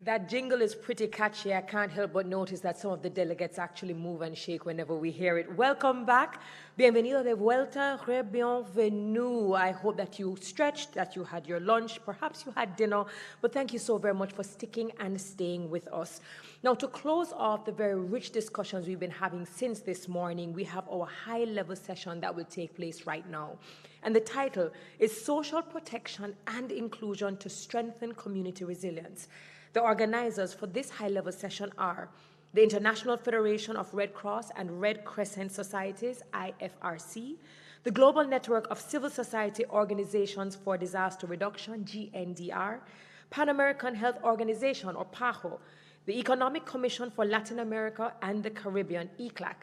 That jingle is pretty catchy. I can't help but notice that some of the delegates actually move and shake whenever we hear it. Welcome back. Bienvenido de vuelta. Bienvenue. I hope that you stretched, that you had your lunch, perhaps you had dinner, but thank you so very much for sticking and staying with us. Now, to close off the very rich discussions we've been having since this morning, we have our high-level session that will take place right now. And the title is Social Protection and Inclusion to Strengthen Community Resilience. The organizers for this high-level session are the International Federation of Red Cross and Red Crescent Societies, IFRC, the Global Network of Civil Society Organizations for Disaster Reduction, GNDR, Pan American Health Organization, or PAHO, the Economic Commission for Latin America and the Caribbean, ECLAC,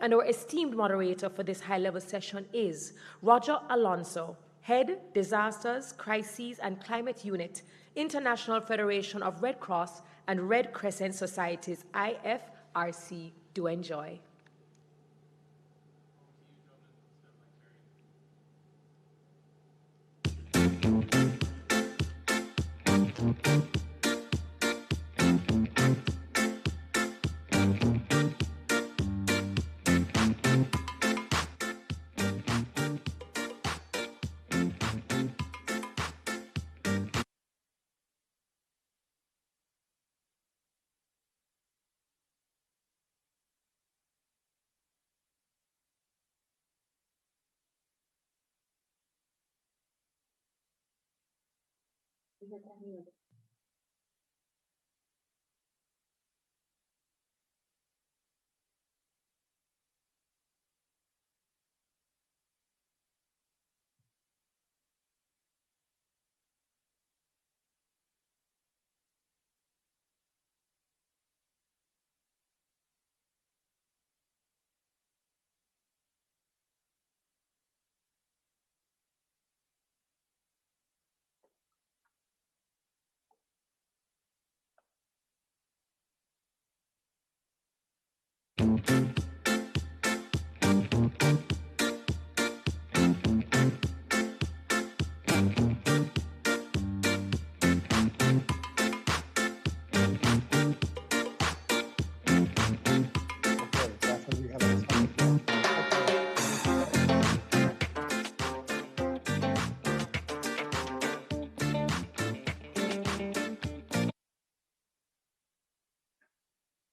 and our esteemed moderator for this high-level session is Roger Alonso, Head, Disasters, Crises, and Climate Unit, International Federation of Red Cross and Red Crescent Societies, IFRC. Do enjoy.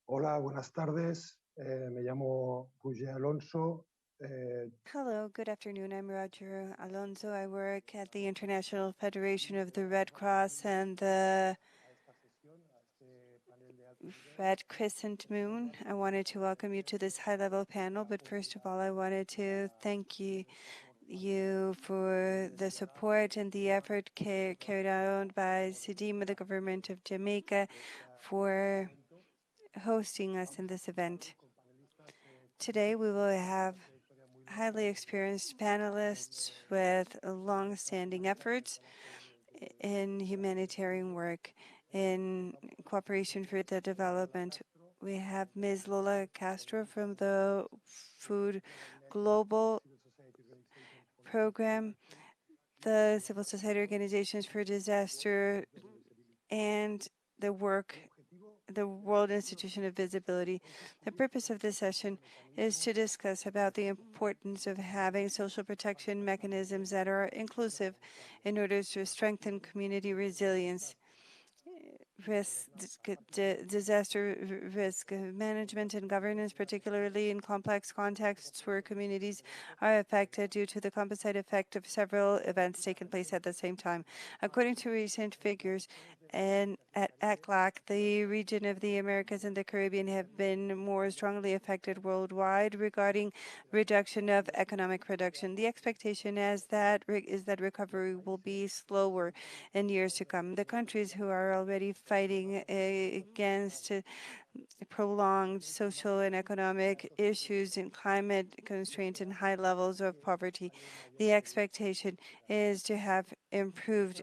Hola, buenas tardes. Me llamo Roger Alonso. Hello, good afternoon. I'm Roger Alonso. I work at the International Federation of the Red Cross and the Red Crescent Moon. I wanted to welcome you to this high-level panel, but first of all, I wanted to thank you for the support and the effort carried out by SEDIMA, the government of Jamaica, for hosting us in this event. Today, we will have highly experienced panelists with long-standing efforts in humanitarian work in cooperation for the development. We have Ms. Lola Castro from the Food Global Program, the Civil Society Organizations for Disaster, and the World Institution of Visibility. The purpose of this session is to discuss about the importance of having social protection mechanisms that are inclusive in order to strengthen community resilience. risk, disaster risk management and governance, particularly in complex contexts where communities are affected due to the composite effect of several events taking place at the same time. According to recent figures, and at ECLAC, the region of the Americas and the Caribbean have been more strongly affected worldwide regarding reduction of economic production. The expectation is that recovery will be slower in years to come. The countries who are already fighting against prolonged social and economic issues and climate constraints and high levels of poverty, the expectation is to have improved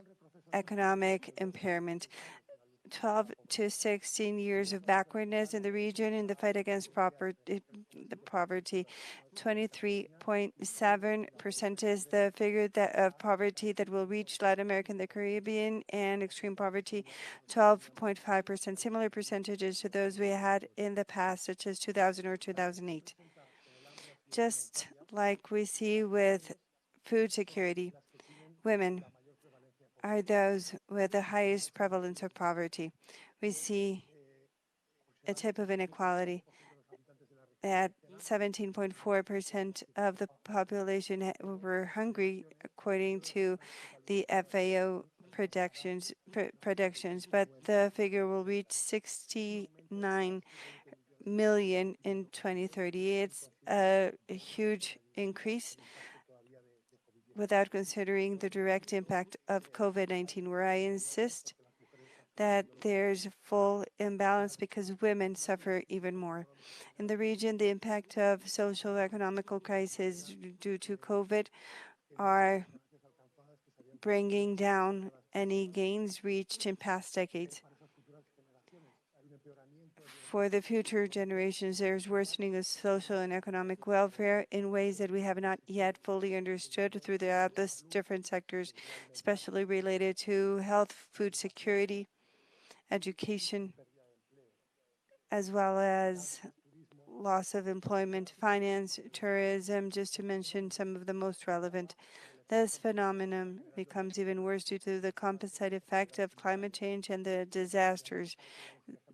economic impairment. 12 to 16 years of backwardness in the region in the fight against the poverty. 23.7% is the figure of poverty that will reach Latin America and the Caribbean, and extreme poverty, 12.5%. Similar percentages to those we had in the past, such as 2000 or 2008. Just like we see with food security, women are those with the highest prevalence of poverty. We see a type of inequality that 17.4% of the population were hungry, according to the FAO predictions, but the figure will reach 69 million in 2030. It's a huge increase without considering the direct impact of COVID-19, where I insist that there's full imbalance because women suffer even more. In the region, the impact of social economical crisis due to COVID are bringing down any gains reached in past decades. For the future generations, there's worsening of social and economic welfare in ways that we have not yet fully understood throughout the different sectors, especially related to health, food security, education, as well as loss of employment, finance, tourism, just to mention some of the most relevant. This phenomenon becomes even worse due to the composite effect of climate change and the disasters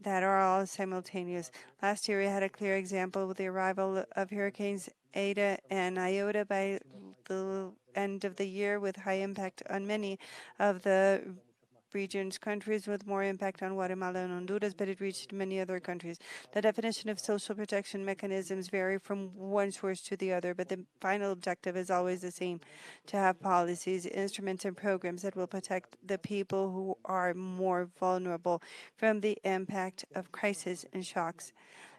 that are all simultaneous. Last year, we had a clear example with the arrival of hurricanes Eta and Iota by the end of the year, with high impact on many of the region's countries, with more impact on Guatemala and Honduras, but it reached many other countries. The definition of social protection mechanisms vary from one source to the other, but the final objective is always the same: to have policies, instruments, and programs that will protect the people who are more vulnerable from the impact of crisis and shocks.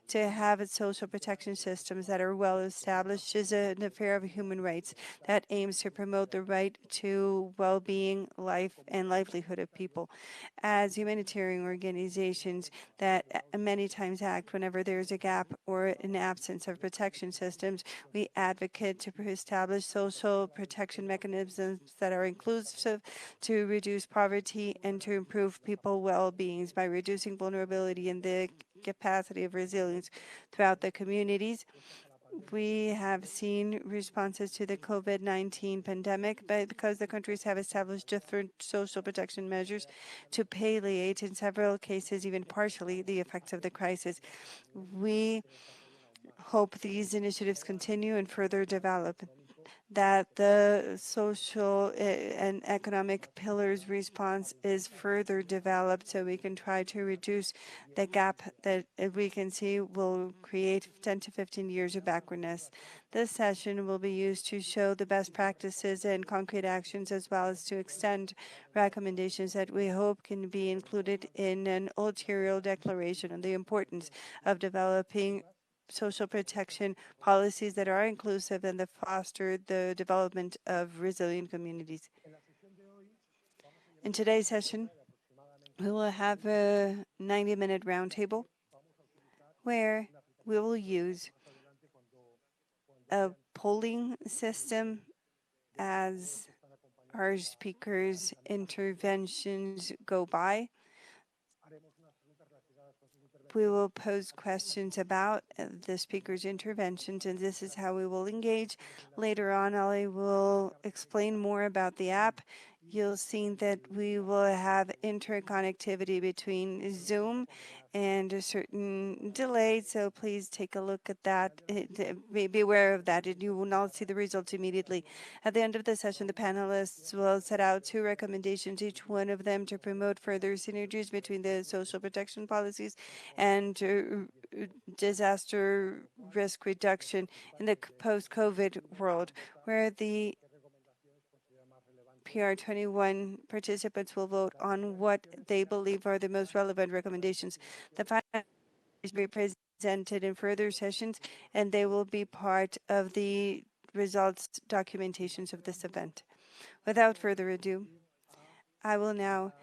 To have social protection systems that are well established is an affair of human rights that aims to promote the right to well-being, life, and livelihood of people. As humanitarian organizations that many times act whenever there's a gap or an absence of protection systems, we advocate to establish social protection mechanisms that are inclusive, to reduce poverty and to improve people's well-beings by reducing vulnerability and the capacity of resilience throughout the communities. We have seen responses to the COVID-19 pandemic, but because the countries have established different social protection measures to palliate, in several cases, even partially, the effects of the crisis. We hope these initiatives continue and further develop, that the social and economic pillars response is further developed so we can try to reduce the gap that we can see will create 10 to 15 years of backwardness. This session will be used to show the best practices and concrete actions, as well as to extend recommendations that we hope can be included in an ulterior declaration on the importance of developing social protection policies that are inclusive and that foster the development of resilient communities. In today's session, we will have a 90-minute roundtable where we will use a polling system as our speakers' interventions go by. We will pose questions about the speaker's interventions, and this is how we will engage. Later on, I will explain more about the app you'll see that we will have interconnectivity between Zoom and a certain delay. So please take a look at that. Be aware of that, and you will not see the results immediately. At the end of the session, the panelists will set out 2 recommendations, each one of them to promote further synergies between the social protection policies and disaster risk reduction in the post-COVID world, where the PR21 participants will vote on what they believe are the most relevant recommendations. The final is be presented in further sessions, and they will be part of the results documentations of this event. Without further ado, I will now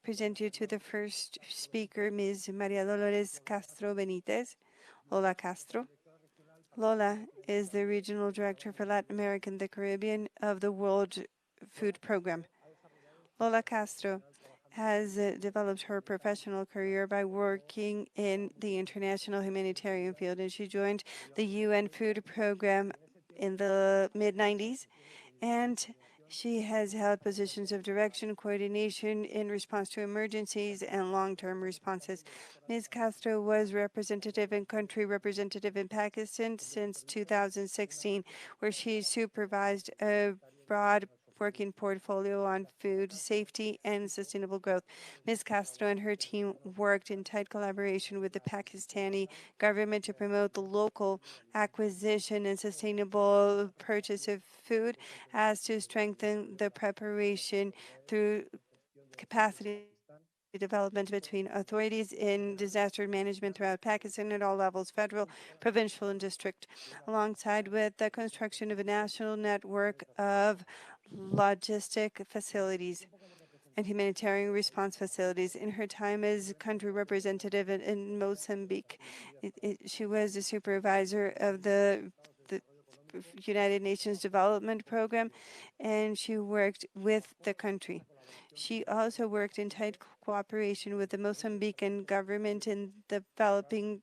present you to the first speaker, Ms. Maria Dolores Castro Benitez. Lola Castro. Lola is the Regional Director for Latin America and the Caribbean of the World Food Program. Lola Castro has developed her professional career by working in the international humanitarian field, and she joined the UN Food Program in the mid-90s, and she has held positions of direction, coordination in response to emergencies and long-term responses. Ms. Castro was representative and country representative in Pakistan since 2016, where she supervised a broad working portfolio on food safety and sustainable growth. Ms. Castro and her team worked in tight collaboration with the Pakistani government to promote the local acquisition and sustainable purchase of food, as to strengthen the preparation through capacity development between authorities in disaster management throughout Pakistan at all levels, federal, provincial, and district, alongside with the construction of a national network of logistic facilities and humanitarian response facilities. In her time as country representative in Mozambique, she was a supervisor of the United Nations Development Program, and she worked with the country. She also worked in tight cooperation with the Mozambican government in developing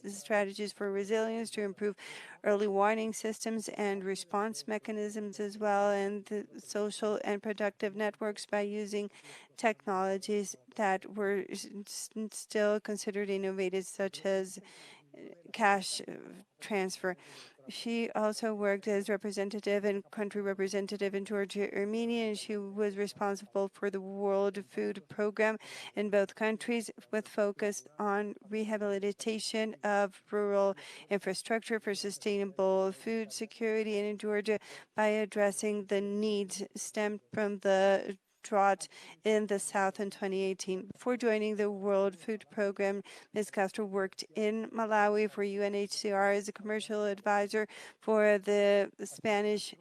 strategies for resilience to improve early warning systems and response mechanisms as well, and the social and productive networks by using technologies that were still considered innovative, such as cash transfer. She also worked as representative and country representative in Georgia, Armenia, and she was responsible for the World Food Program in both countries, with focus on rehabilitation of rural infrastructure for sustainable food security, and in Georgia by addressing the needs stemmed from the drought in the South in 2018. Before joining the World Food Program, Ms. Castro worked in Malawi for UNHCR as a commercial advisor for the Spanish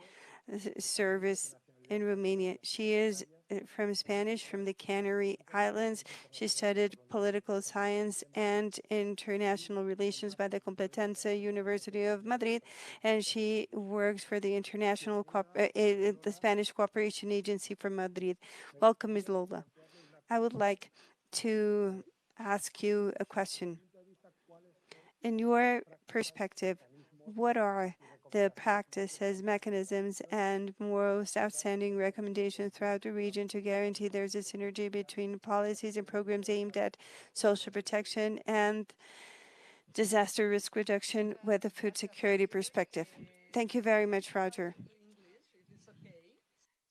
service in Romania. She is from the Canary Islands. She studied political science and international relations by the Complutense University of Madrid, and she works for the the Spanish Cooperation Agency for Madrid. Welcome, Ms. Lola. I would like to ask you a question. In your perspective, what are the practices, mechanisms, and most outstanding recommendations throughout the region to guarantee there's a synergy between policies and programs aimed at social protection and disaster risk reduction with a food security perspective? Thank you very much, Roger. English, if it's okay,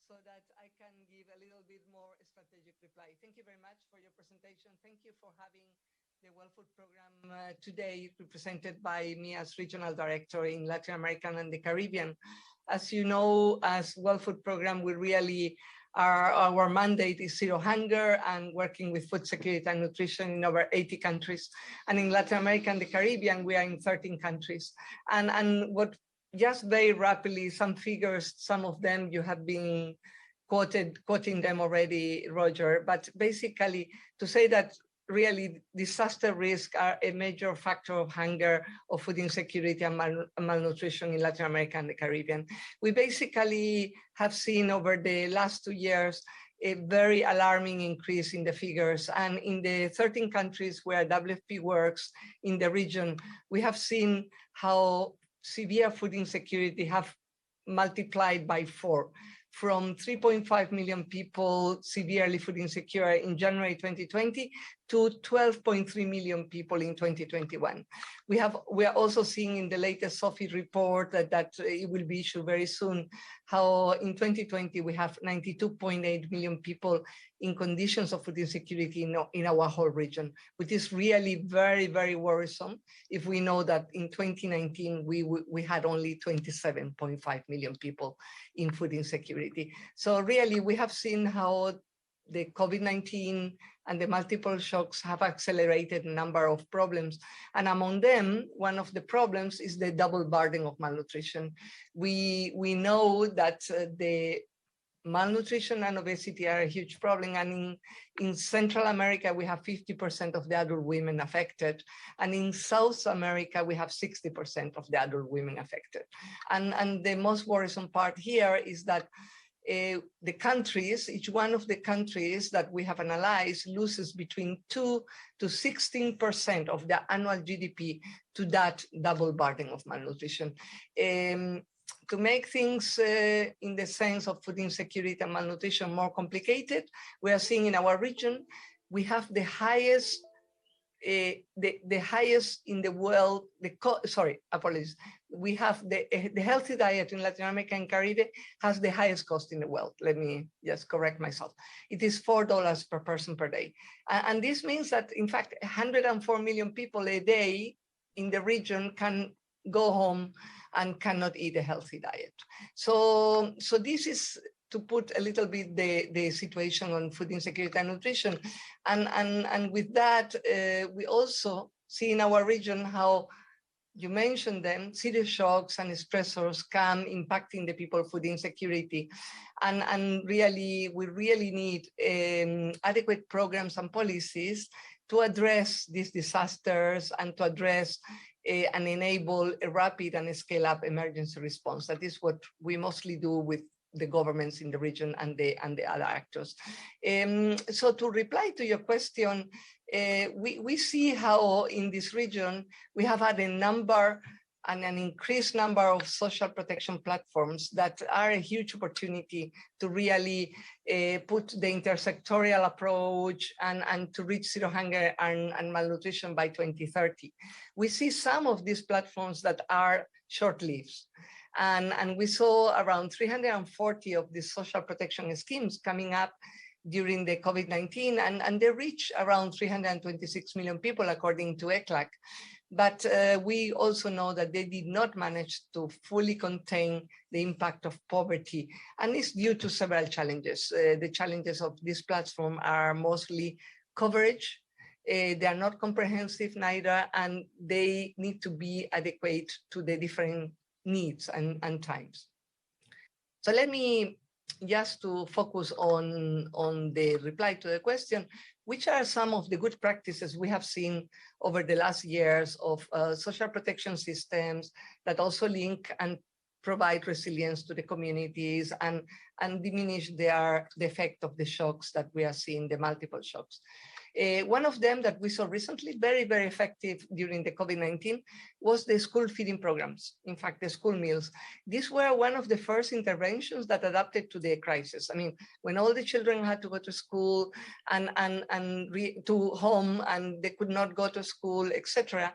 so that I can give a little bit more strategic reply. Thank you very much for your presentation. Thank you for having the World Food Program today, represented by me as Regional Director in Latin America and the Caribbean. As you know, as World Food Program, we really our mandate is zero hunger and working with food security and nutrition in over 80 countries. And in Latin America and the Caribbean, we are in 13 countries. And what just very rapidly, some figures, some of them you have been quoting them already, Roger, but basically to say that really disaster risk are a major factor of hunger, of food insecurity and malnutrition in Latin America and the Caribbean. We basically have seen over the last 2 years a very alarming increase in the figures. And in the 13 countries where WFP works in the region, we have seen how severe food insecurity have multiplied by 4. from 3.5 million people severely food insecure in January 2020 to 12.3 million people in 2021. We are also seeing in the latest SOFI report that it will be issued very soon, how in 2020 we have 92.8 million people in conditions of food insecurity in our whole region, which is really very, very worrisome if we know that in 2019 we had only 27.5 million people in food insecurity. So really we have seen how the COVID-19 and the multiple shocks have accelerated a number of problems. And among them, one of the problems is the double burden of malnutrition. We know that the malnutrition and obesity are a huge problem. And in Central America, we have 50% of the adult women affected. And in South America, we have 60% of the adult women affected. And the most worrisome part here is that the countries, each one of the countries that we have analyzed loses between 2 to 16% of their annual GDP to that double burden of malnutrition. To make things in the sense of food insecurity and malnutrition more complicated, we are seeing in our region, we have the highest the highest in the world, we have the healthy diet in Latin America and Caribbean has the highest cost in the world. Let me just correct myself. It is $4 per person per day. And this means that in fact, 104 million people a day in the region can go home and cannot eat a healthy diet. So this is to put a little bit the situation on food insecurity and nutrition. And with that, we also see in our region how you mentioned them, serious shocks and stressors come impacting the people food insecurity. And really, we really need adequate programs and policies to address these disasters and to address and enable a rapid and scale-up emergency response. That is what we mostly do with the governments in the region and the other actors. So to reply to your question, we see how in this region we have had a number and an increased number of social protection platforms that are a huge opportunity to really put the intersectorial approach and to reach zero hunger and malnutrition by 2030. We see some of these platforms that are short-lived. And we saw around 340 of these social protection schemes coming up during the COVID-19, and they reach around 326 million people, according to ECLAC. But we also know that they did not manage to fully contain the impact of poverty, and it's due to several challenges. The challenges of this platform are mostly coverage. They are not comprehensive neither, and they need to be adequate to the different needs and times. So let me just to focus on the reply to the question, which are some of the good practices we have seen over the last years of social protection systems that also link and provide resilience to the communities and diminish the effect of the shocks that we are seeing, the multiple shocks. One of them that we saw recently, very, very effective during the COVID-19, was the school feeding programs. In fact, the school meals. These were one of the first interventions that adapted to the crisis. I mean, when all the children had to go to school and to home and they could not go to school, etc.,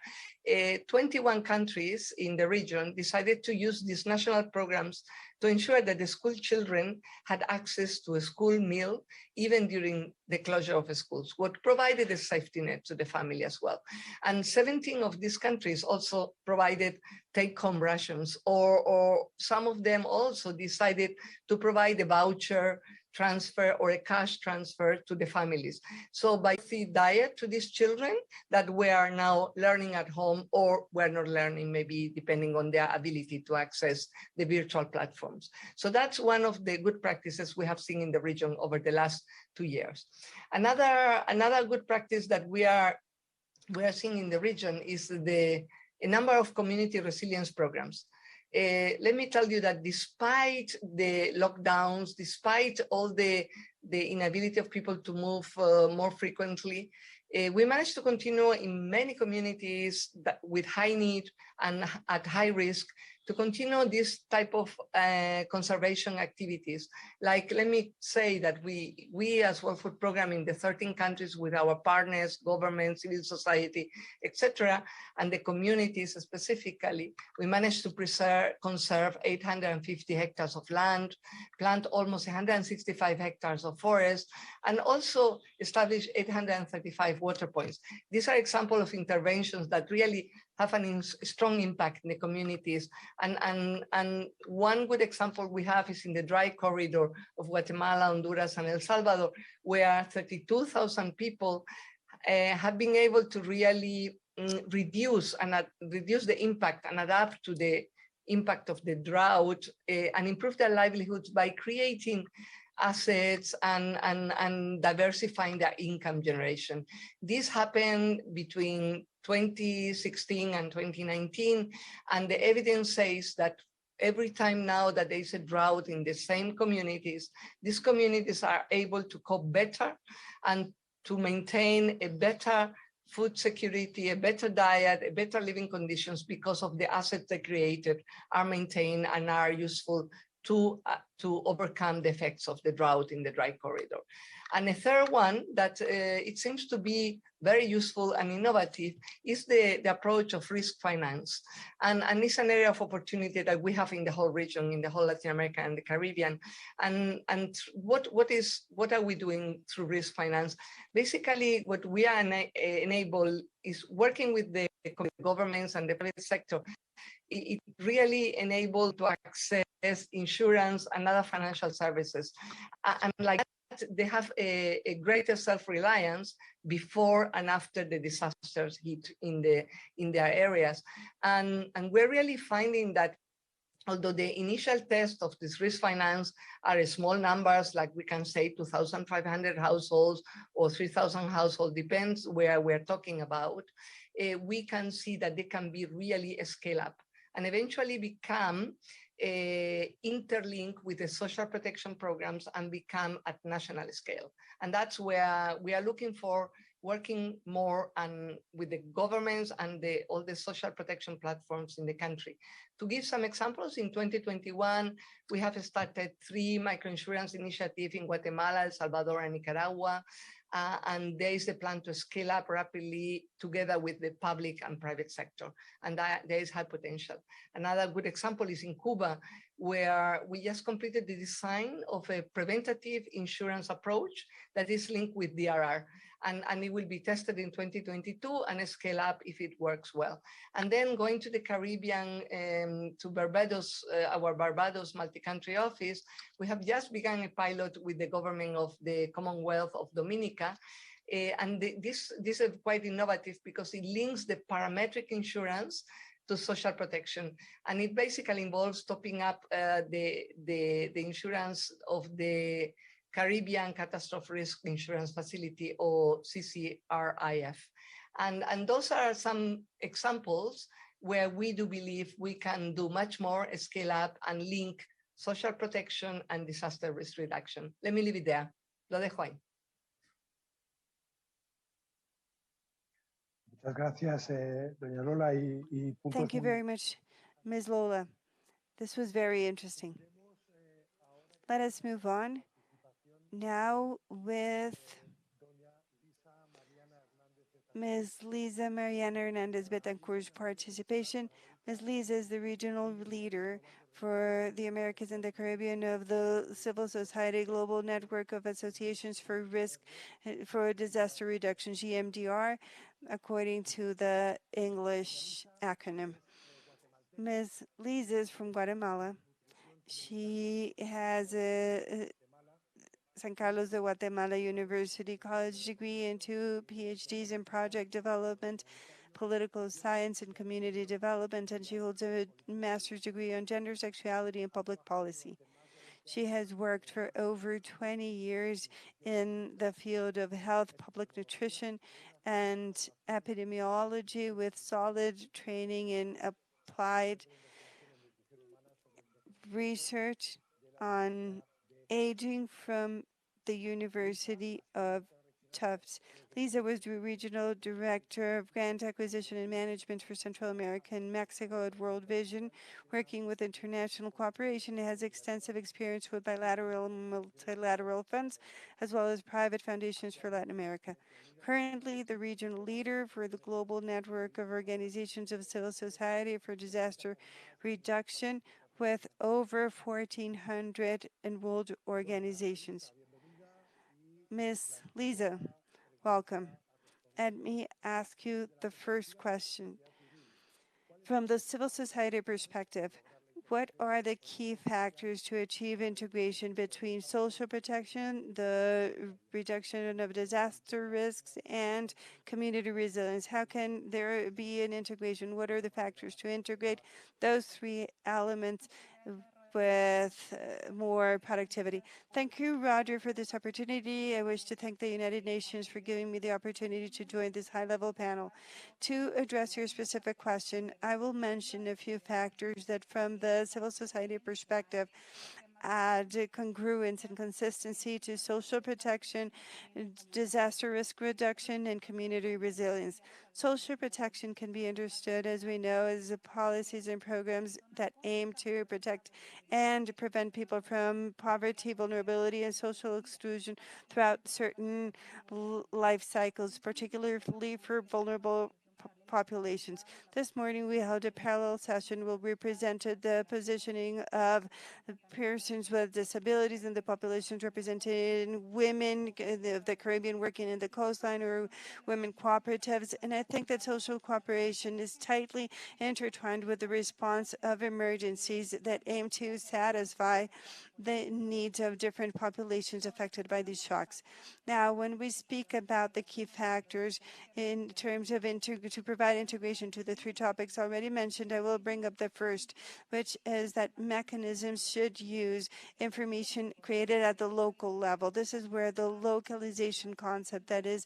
21 countries in the region decided to use these national programs to ensure that the school children had access to a school meal, even during the closure of schools, what provided a safety net to the family as well. And 17 of these countries also provided take-home rations, or some of them also decided to provide a voucher transfer or a cash transfer to the families. So by the diet to these children that we are now learning at home, or we're not learning, maybe depending on their ability to access the virtual platforms. So that's one of the good practices we have seen in the region over the last 2 years. Another good practice that we are seeing in the region is a number of community resilience programs. Let me tell you that despite the lockdowns, despite all the inability of people to move more frequently, we managed to continue in many communities with high need and at high risk to continue this type of conservation activities. Like, let me say that we as World Food Program in the 13 countries with our partners, government, civil society, etc., and the communities specifically, we managed to conserve 850 hectares of land, plant almost 165 hectares of forest, and also establish 835 water points. These are examples of interventions that really have a strong impact in the communities. And one good example we have is in the dry corridor of Guatemala, Honduras, and El Salvador, where 32,000 people have been able to really reduce the impact and adapt to the impact of the drought and improve their livelihoods by creating assets and diversifying their income generation. This happened between 2016 and 2019, and the evidence says that every time now that there is a drought in the same communities, these communities are able to cope better and to maintain a better food security, a better diet, a better living conditions because of the assets they created are maintained and are useful to overcome the effects of the drought in the dry corridor. And a third one that it seems to be very useful and innovative is the approach of risk finance. And it's an area of opportunity that we have in the whole region, in the whole Latin America and the Caribbean. And what are we doing through risk finance? Basically, what we are enable is working with the governments and the private sector. It really enabled to access insurance and other financial services. And like that, they have a greater self-reliance before and after the disasters hit in their areas. And we're really finding that although the initial test of this risk finance are small numbers, like we can say 2,500 households or 3,000 households, depends where we're talking about, we can see that they can be really a scale up and eventually become interlinked with the social protection programs and become at national scale. And that's where we are looking for working more and with the governments and all the social protection platforms in the country. To give some examples, in 2021, we have started 3 microinsurance initiatives in Guatemala, El Salvador, and Nicaragua. And there is a plan to scale up rapidly together with the public and private sector. And there is high potential. Another good example is in Cuba, where we just completed the design of a preventative insurance approach that is linked with DRR. And it will be tested in 2022 and scale up if it works well. And then going to the Caribbean, to Barbados, our Barbados multi-country office, we have just begun a pilot with the government of the Commonwealth of Dominica. And this is quite innovative because it links the parametric insurance to social protection. And it basically involves topping up the insurance of the Caribbean Catastrophe Risk Insurance Facility, or CCRIF. And those are some examples where we do believe we can do much more, scale up, and link social protection and disaster risk reduction. Let me leave it there. Lo dejo ahí. Muchas gracias, doña Lola. Thank you very much, Ms. Lola. This was very interesting. Let us move on now with Ms. Lisa Mariana Hernandez Betancourt's participation. Ms. Lisa is the regional leader for the Americas and the Caribbean of the Civil Society Global Network of Associations for Disaster Reduction, GMDR, according to the English acronym. Ms. Lisa is from Guatemala. She has a San Carlos de Guatemala University College degree and 2 PhDs in project development, political science, and community development, and she holds a master's degree on gender, sexuality, and public policy. She has worked for over 20 years in the field of health, public nutrition, and epidemiology with solid training in applied research on aging from the University of Tufts. Lisa was the Regional Director of Grant Acquisition and Management for Central America and Mexico at World Vision, working with international cooperation. It has extensive experience with bilateral and multilateral funds, as well as private foundations for Latin America. Currently, the regional leader for the global network of organizations of civil society for disaster reduction with over 1,400 enrolled organizations. Ms. Lisa, welcome. Let me ask you the first question. From the civil society perspective, what are the key factors to achieve integration between social protection, the reduction of disaster risks, and community resilience? How can there be an integration? What are the factors to integrate those three elements with more productivity? Thank you, Roger, for this opportunity. I wish to thank the United Nations for giving me the opportunity to join this high-level panel. To address your specific question, I will mention a few factors that from the civil society perspective add congruence and consistency to social protection, disaster risk reduction, and community resilience. Social protection can be understood, as we know, as the policies and programs that aim to protect and prevent people from poverty, vulnerability, and social exclusion throughout certain life cycles, particularly for vulnerable populations. This morning we held a parallel session where we presented the positioning of persons with disabilities and the populations represented in women of the Caribbean working in the coastline or women cooperatives. And I think that social cooperation is tightly intertwined with the response of emergencies that aim to satisfy the needs of different populations affected by these shocks. Now, when we speak about the key factors in terms of to provide integration to the three topics already mentioned, I will bring up the first, which is that mechanisms should use information created at the local level. This is where the localization concept that is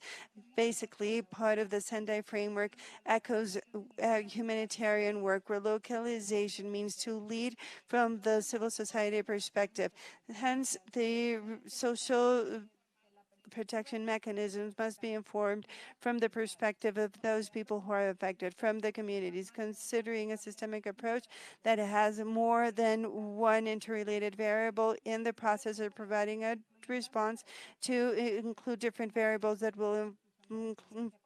basically part of the Sendai framework echoes humanitarian work, where localization means to lead from the civil society perspective. Hence, the social protection mechanisms must be informed from the perspective of those people who are affected, from the communities, considering a systemic approach that has more than one interrelated variable in the process of providing a response to include different variables that will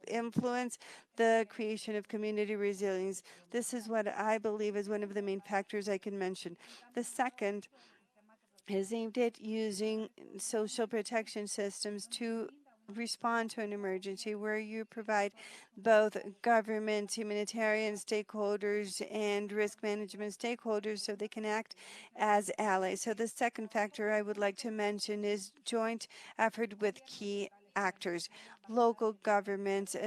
influence the creation of community resilience. This is what I believe is one of the main factors I can mention. The second is aimed at using social protection systems to respond to an emergency, where you provide both government, humanitarian stakeholders, and risk management stakeholders so they can act as allies. So the second factor I would like to mention is joint effort with key actors, local governments,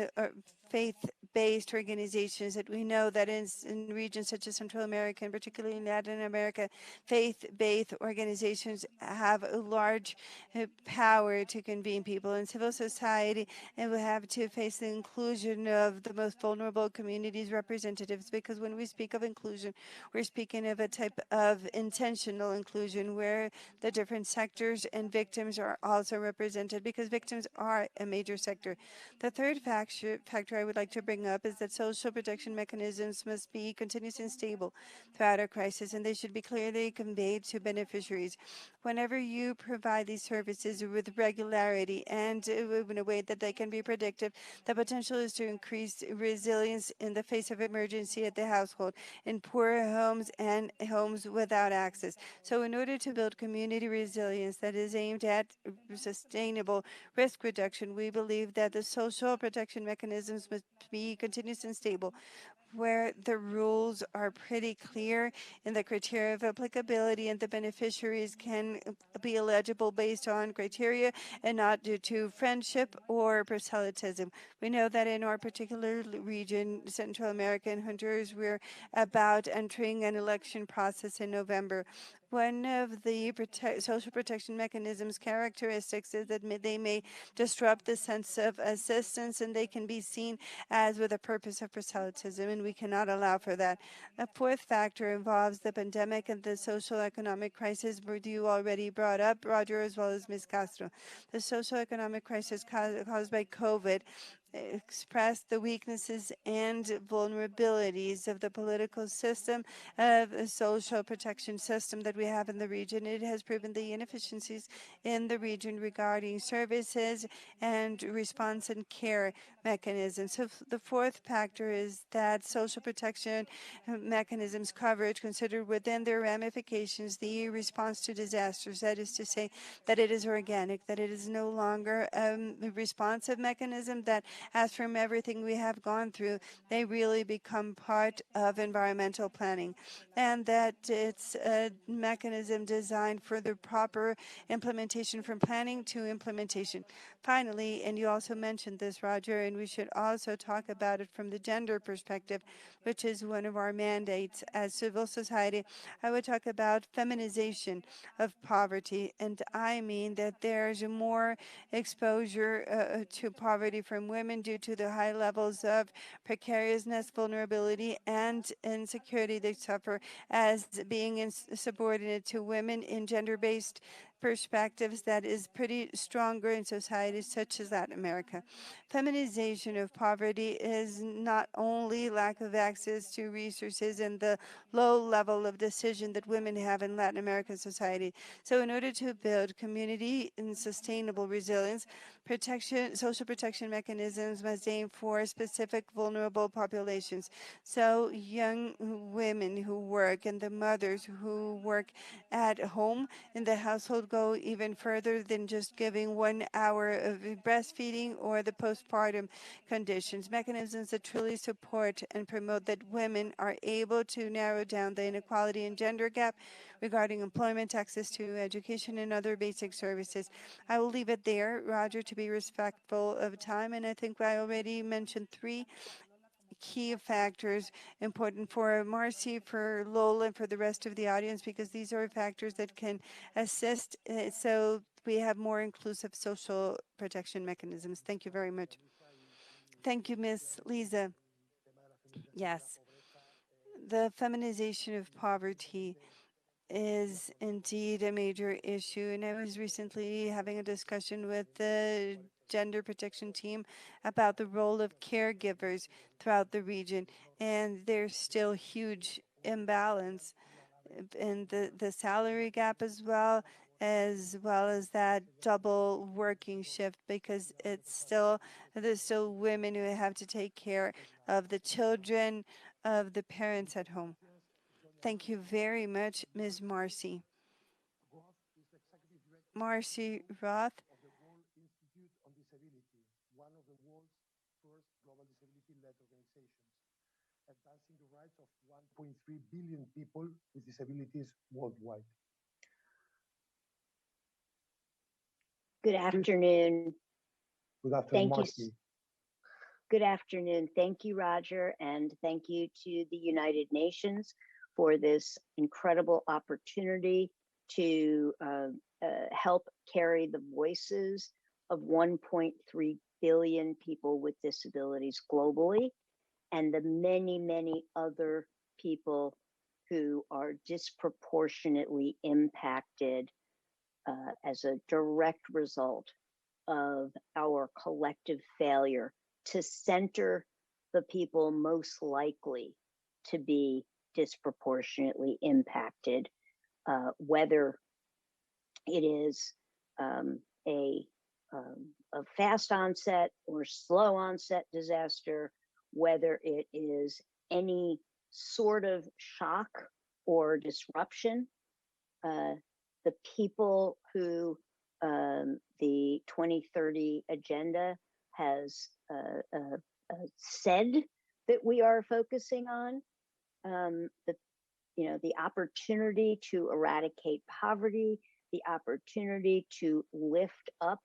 faith-based organizations that we know that in regions such as Central America and particularly in Latin America, faith-based organizations have a large power to convene people in civil society, and we have to face the inclusion of the most vulnerable communities representatives, because when we speak of inclusion, we're speaking of a type of intentional inclusion where the different sectors and victims are also represented, because victims are a major sector. The third factor I would like to bring up is that social protection mechanisms must be continuous and stable throughout a crisis, and they should be clearly conveyed to beneficiaries. Whenever you provide these services with regularity and in a way that they can be predictive, the potential is to increase resilience in the face of emergency at the household, in poor homes and homes without access. So in order to build community resilience that is aimed at sustainable risk reduction, we believe that the social protection mechanisms must be continuous and stable, where the rules are pretty clear in the criteria of applicability, and the beneficiaries can be eligible based on criteria and not due to friendship or proselytism. We know that in our particular region, Central America and Honduras, we're about entering an election process in November, One of the social protection mechanisms characteristics is that they may disrupt the sense of assistance, and they can be seen as with a purpose of proselytism, and we cannot allow for that. A fourth factor involves the pandemic and the social economic crisis you already brought up, Roger, as well as Ms. Castro. The social economic crisis caused by COVID expressed the weaknesses and vulnerabilities of the political system, of the social protection system that we have in the region. It has proven the inefficiencies in the region regarding services and response and care mechanisms. So the fourth factor is that social protection mechanisms coverage considered within their ramifications the response to disasters. That is to say that it is organic, that it is no longer a responsive mechanism, that as from everything we have gone through, they really become part of environmental planning, and that it's a mechanism designed for the proper implementation from planning to implementation. Finally, and you also mentioned this, Roger, and we should also talk about it from the gender perspective, which is one of our mandates as civil society. I would talk about feminization of poverty, and I mean that there's more exposure to poverty from women due to the high levels of precariousness, vulnerability, and insecurity they suffer as being subordinate to women in gender-based perspectives that is pretty stronger in societies such as Latin America. Feminization of poverty is not only lack of access to resources and the low level of decision that women have in Latin American society. So in order to build community and sustainable resilience, social protection mechanisms must aim for specific vulnerable populations. So young women who work and the mothers who work at home in the household go even further than just giving 1 hour of breastfeeding or the postpartum conditions. Mechanisms that truly support and promote that women are able to narrow down the inequality and gender gap regarding employment, access to education, and other basic services. I will leave it there, Roger, to be respectful of time, and I think I already mentioned 3 key factors important for Marcy, for Lola, and for the rest of the audience, because these are factors that can assist so we have more inclusive social protection mechanisms. Thank you very much. Thank you, Ms. Lisa. Yes, the feminization of poverty is indeed a major issue. And I was recently having a discussion with the gender protection team about the role of caregivers throughout the region. And there's still huge imbalance in the salary gap as well as that double working shift, because there's still women who have to take care of the children of the parents at home. Thank you very much, Ms. Marcy. Marcy Roth. Of the World Institute on Disability, one of the world's first global disability-led organizations, advancing the rights of 1.3 billion people with disabilities worldwide. Good afternoon. Good afternoon, Thank you. Marcy. Good afternoon. Thank you, Roger, and thank you to the United Nations for this incredible opportunity to help carry the voices of 1.3 billion people with disabilities globally, and the many, many other people who are disproportionately impacted as a direct result of our collective failure to center the people most likely to be disproportionately impacted, whether it is a fast onset or slow onset disaster, whether it is any sort of shock or disruption. The people who the 2030 agenda has said that we are focusing on, the opportunity to eradicate poverty, the opportunity to lift up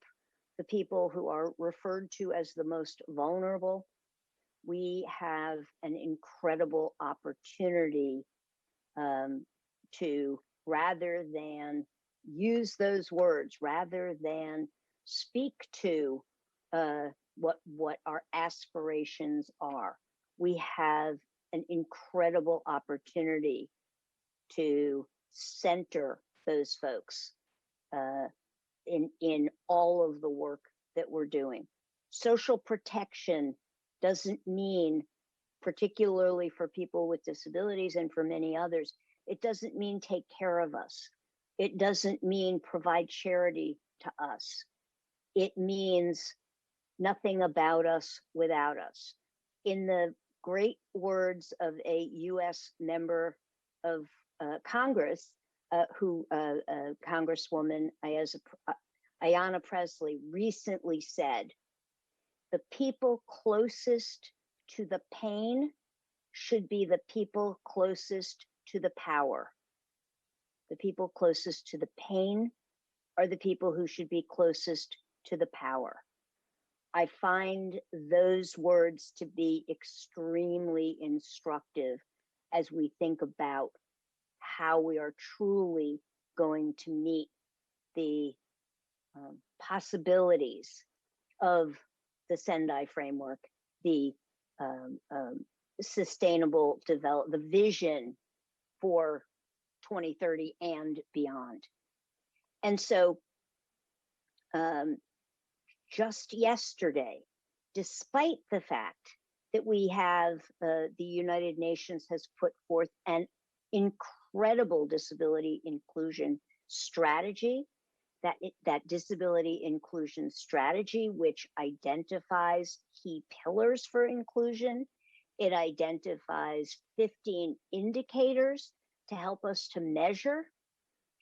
the people who are referred to as the most vulnerable. We have an incredible opportunity to rather than use those words, rather than speak to what our aspirations are. We have an incredible opportunity to center those folks in all of the work that we're doing. Social protection doesn't mean, particularly for people with disabilities and for many others, it doesn't mean take care of us. It doesn't mean provide charity to us. It means nothing about us without us. In the great words of a US member of Congress, Congresswoman Ayanna Pressley recently said, the people closest to the pain should be the people closest to the power. The people closest to the pain are the people who should be closest to the power. I find those words to be extremely instructive as we think about how we are truly going to meet the possibilities of the Sendai framework, the sustainable development, the vision for 2030 and beyond. And so just yesterday, despite the fact that we have the United Nations has put forth an incredible disability inclusion strategy, that disability inclusion strategy, which identifies key pillars for inclusion. It identifies 15 indicators to help us to measure.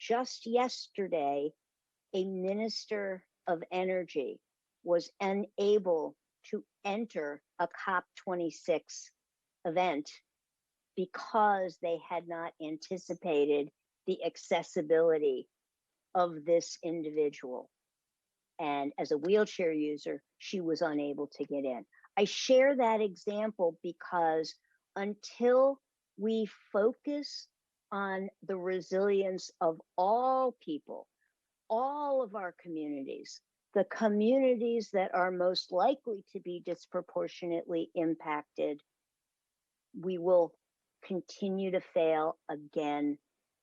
Just yesterday, a minister of energy was unable to enter a COP26 event because they had not anticipated the accessibility of this individual. And as a wheelchair user, she was unable to get in. I share that example because until we focus on the resilience of all people, all of our communities, the communities that are most likely to be disproportionately impacted, we will continue to fail again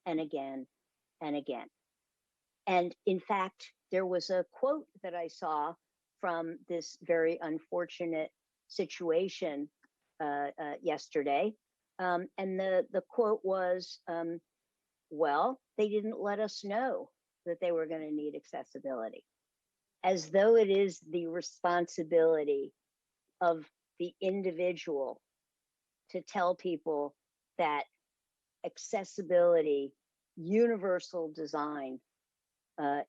and again and again. And in fact, there was a quote that I saw from this very unfortunate situation yesterday. And the quote was, well, they didn't let us know that they were going to need accessibility, as though it is the responsibility of the individual to tell people that accessibility, universal design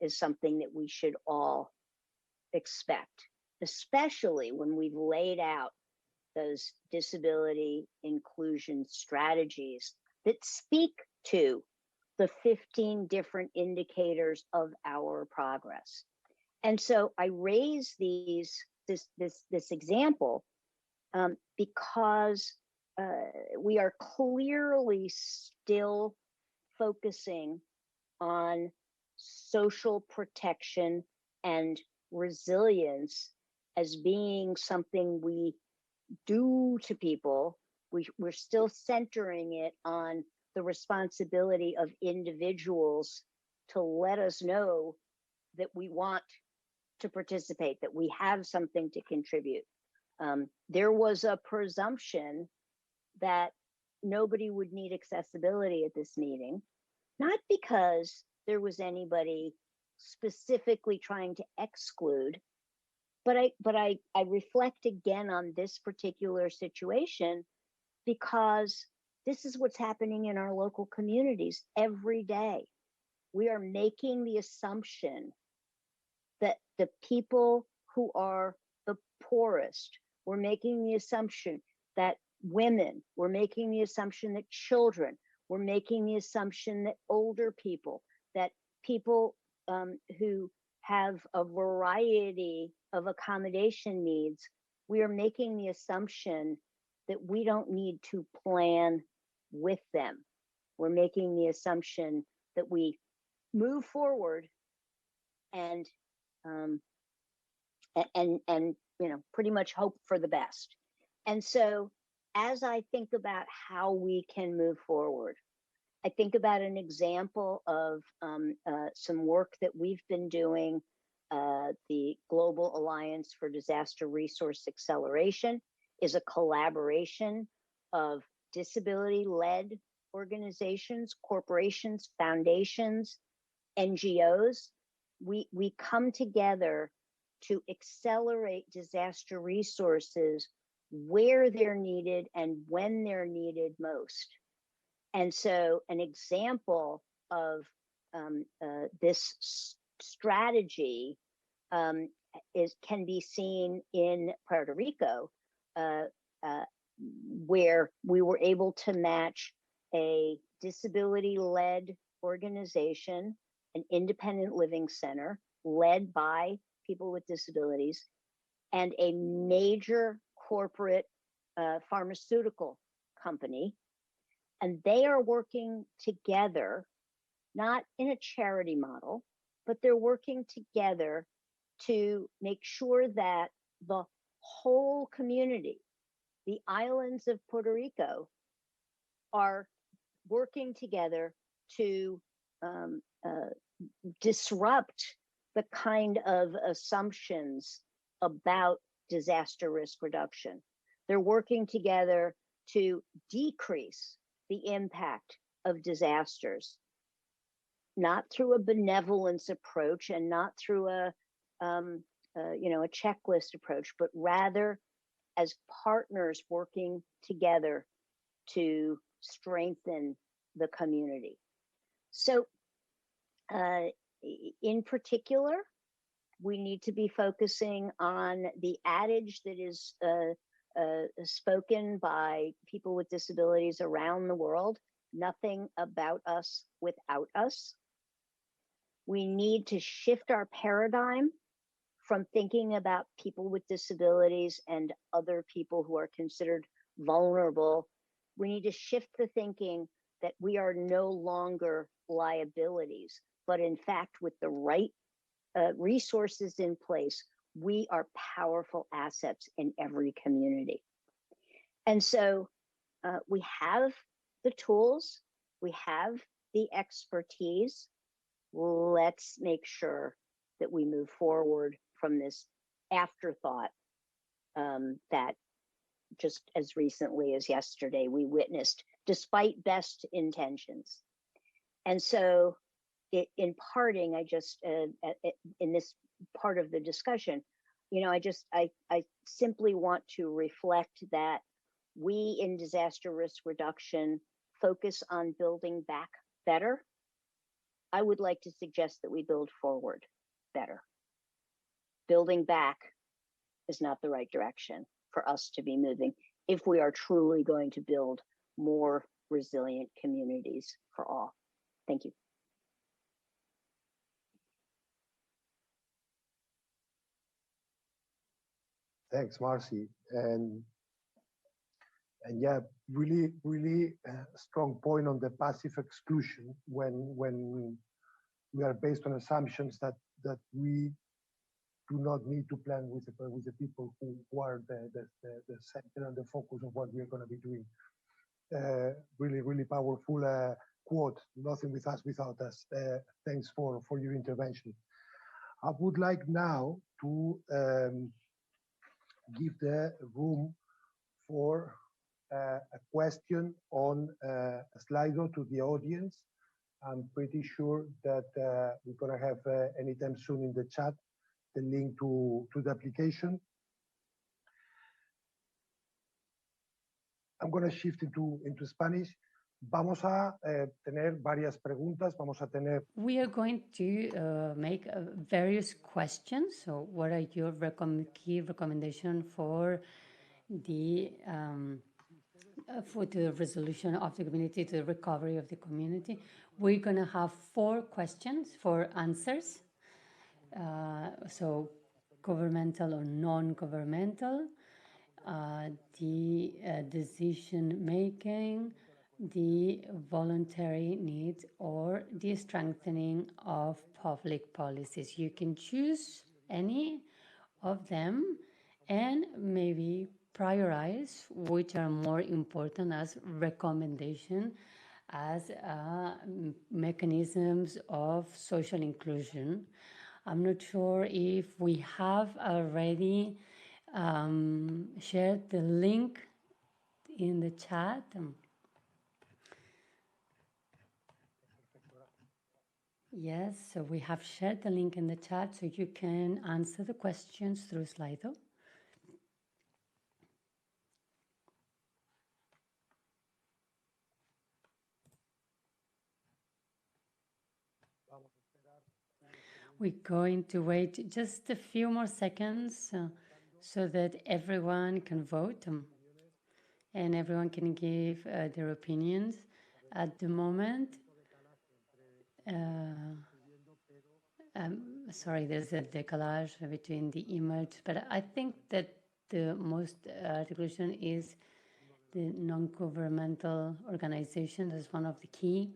is something that we should all expect, especially when we've laid out those disability inclusion strategies that speak to the 15 different indicators of our progress. And so I raise this example because we are clearly still focusing on social protection and resilience as being something we do to people. We're still centering it on the responsibility of individuals to let us know that we want to participate, that we have something to contribute. There was a presumption that nobody would need accessibility at this meeting, not because there was anybody specifically trying to exclude, but I reflect again on this particular situation because this is what's happening in our local communities every day. We are making the assumption that the people who are the poorest, we're making the assumption that women, we're making the assumption that children, we're making the assumption that older people, that people who have a variety of accommodation needs, we are making the assumption that we don't need to plan with them. We're making the assumption that we move forward and um, and pretty much hope for the best. And so as I think about how we can move forward, I think about an example of some work that we've been doing. The Global Alliance for Disaster Resource Acceleration is a collaboration of disability-led organizations, corporations, foundations, NGOs. We come together to accelerate disaster resources where they're needed and when they're needed most. And so an example of this strategy can be seen in Puerto Rico, where we were able to match a disability-led organization, an independent living center led by people with disabilities, and a major corporate pharmaceutical company. And they are working together, not in a charity model, but they're working together to make sure that the whole community, the islands of Puerto Rico, are working together to disrupt the kind of assumptions about disaster risk reduction. They're working together to decrease the impact of disasters, not through a benevolence approach and not through a checklist approach, but rather as partners working together to strengthen the community. So in particular, we need to be focusing on the adage that is spoken by people with disabilities around the world: nothing about us without us. We need to shift our paradigm from thinking about people with disabilities and other people who are considered vulnerable. We need to shift the thinking that we are no longer liabilities, but in fact, with the right resources in place, we are powerful assets in every community. And so we have the tools, we have the expertise. Let's make sure that we move forward from this afterthought that just as recently as yesterday we witnessed, despite best intentions. And so in parting, I just, in this part of the discussion, I simply want to reflect that we in disaster risk reduction focus on building back better. I would like to suggest that we build forward better. Building back is not the right direction for us to be moving if we are truly going to build more resilient communities for all. Thank you. Thanks, Marcy. And yeah, really strong point on the passive exclusion when we are based on assumptions that we do not need to plan with the people who are the center and the focus of what we are going to be doing. Really powerful quote, nothing with us without us. Thanks for your intervention. I would like now to give the room for a question on Slido to the audience. I'm pretty sure that we're going to have anytime soon in the chat the link to the application. I'm going to shift into Spanish. Vamos a tener varias preguntas. Vamos a tener. We are going to make various questions. So, what are your key recommendations for the resolution of the community, to the recovery of the community? We're going to have 4 questions, 4 answers. So, governmental or non-governmental, the decision making, the voluntary needs or the strengthening of public policies. You can choose any of them and maybe prioritize which are more important as recommendation as mechanisms of social inclusion. I'm not sure if we have already shared the link in the chat. Yes, so we have shared the link in the chat so you can answer the questions through Slido. We're going to wait just a few more seconds so that everyone can vote and everyone can give their opinions. At the moment, sorry, there's a decalage between the image, but I think that the most articulation is the non-governmental organization. That's one of the key.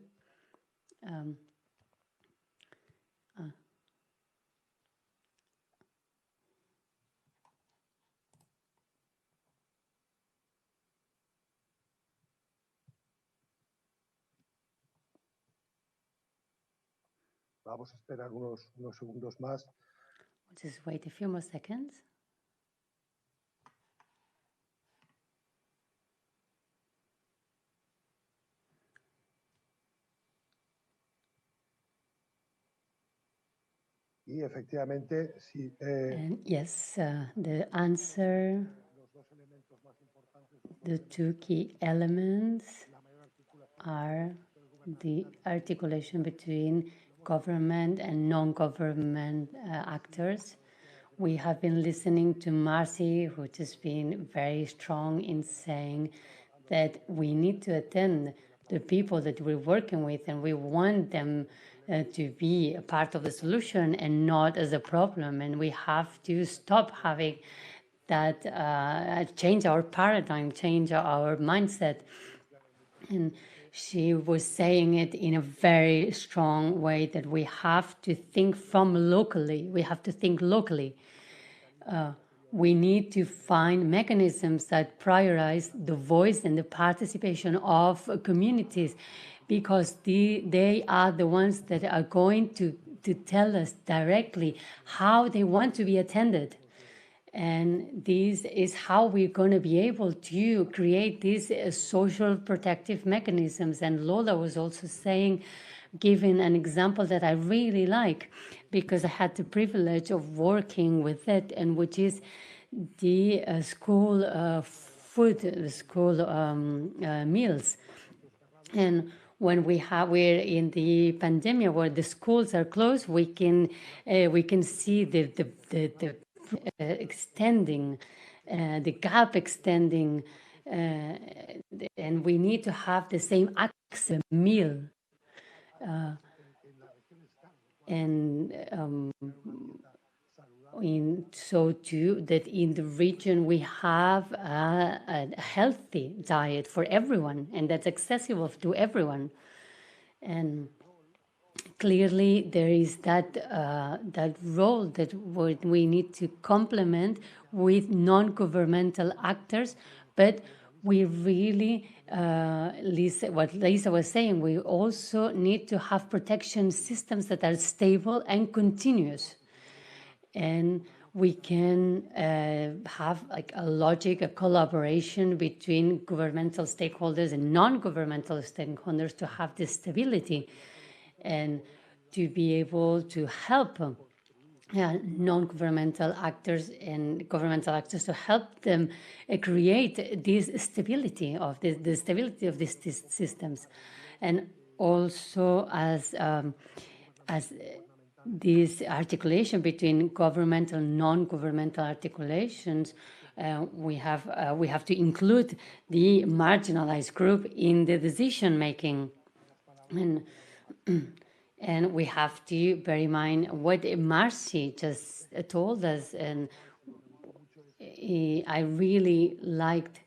Vamos a esperar unos segundos más. We'll just wait a few more seconds. Y efectivamente, sí. And yes, the answer, the two key elements are the articulation between government and non-government actors. We have been listening to Marcy, who has been very strong in saying that we need to attend the people that we're working with, and we want them to be a part of the solution and not as a problem. And we have to stop having that, change our paradigm, change our mindset. And she was saying it in a very strong way that we have to think from locally. We have to think locally. We need to find mechanisms that prioritize the voice and the participation of communities, because they are the ones that are going to tell us directly how they want to be attended. And this is how we're going to be able to create these social protective mechanisms. And Lola was also saying, giving an example that I really like, because I had the privilege of working with it, and which is the school food, the school meals. And when we're in the pandemic where the schools are closed, we can see the extending, the gap extending, and we need to have the same access meal. So too that in the region we have a healthy diet for everyone, and that's accessible to everyone. And clearly there is that role that we need to complement with non-governmental actors, but we really, what Lisa was saying, we also need to have protection systems that are stable and continuous. And we can have like a logic, a collaboration between governmental stakeholders and non-governmental stakeholders to have this stability and to be able to help non-governmental actors and governmental actors to help them create this stability of the stability of these systems. And also as this articulation between governmental and non-governmental articulations, we have to include the marginalized group in the decision making, and we have to bear in mind what Marcy just told us. And I really liked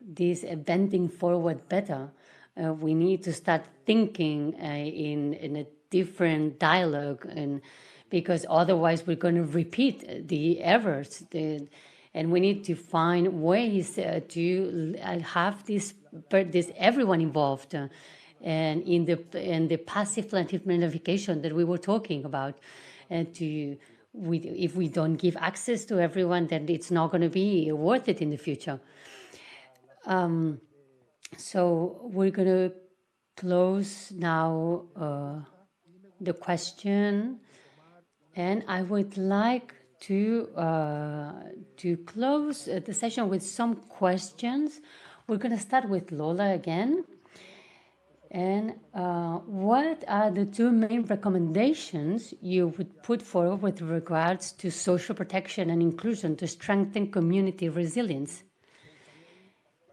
this bending forward better. We need to start thinking in a different dialogue, and because otherwise we're going to repeat the errors. And we need to find ways to have this everyone involved, and in the passive planification that we were talking about, and if we don't give access to everyone, then it's not going to be worth it in the future. So we're going to close now the question, and I would like to close the session with some questions. We're going to start with Lola again. And what are the two main recommendations you would put forward with regards to social protection and inclusion to strengthen community resilience?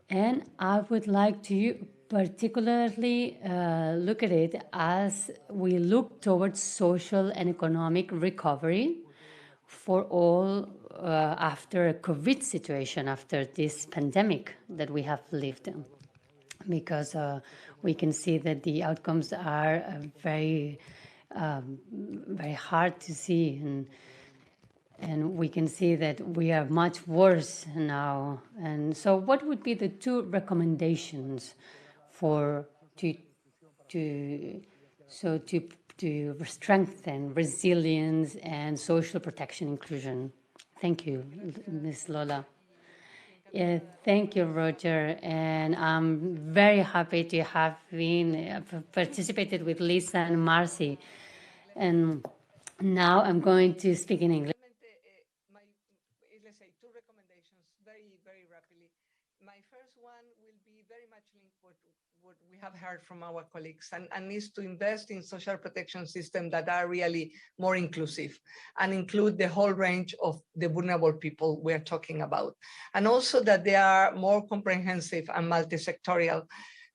And I would like to particularly look at it as we look towards social and economic recovery for all after a COVID situation, after this pandemic that we have lived in. Because we can see that the outcomes are very, very hard to see. And we can see that we are much worse now. And so what would be the two recommendations to strengthen resilience and social protection inclusion? Thank you, Ms. Lola. Yeah, thank you, Roger. And I'm very happy to have been participated with Lisa and Marcy. And now I'm going to speak in English. Let's say two recommendations very, very rapidly. My first one will be very much linked with what we have heard from our colleagues, and is to invest in social protection systems that are really more inclusive and include the whole range of the vulnerable people we're talking about. And also that they are more comprehensive and multi-sectorial,